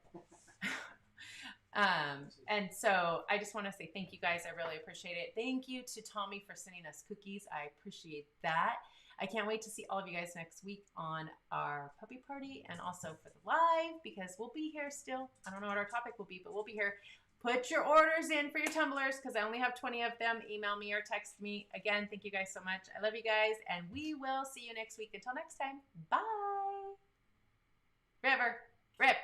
And so I just want to say thank you guys. I really appreciate it. Thank you to Tommy for sending us cookies. I appreciate that. I can't wait to see all of you guys next week on our puppy party and also for the live because we'll be here still. I don't know what our topic will be, but we'll be here. Put your orders in for your tumblers because I only have 20 of them. Email me or text me. Again, thank you guys so much. I love you guys, and we will see you next week. Until next time, bye. River, rip.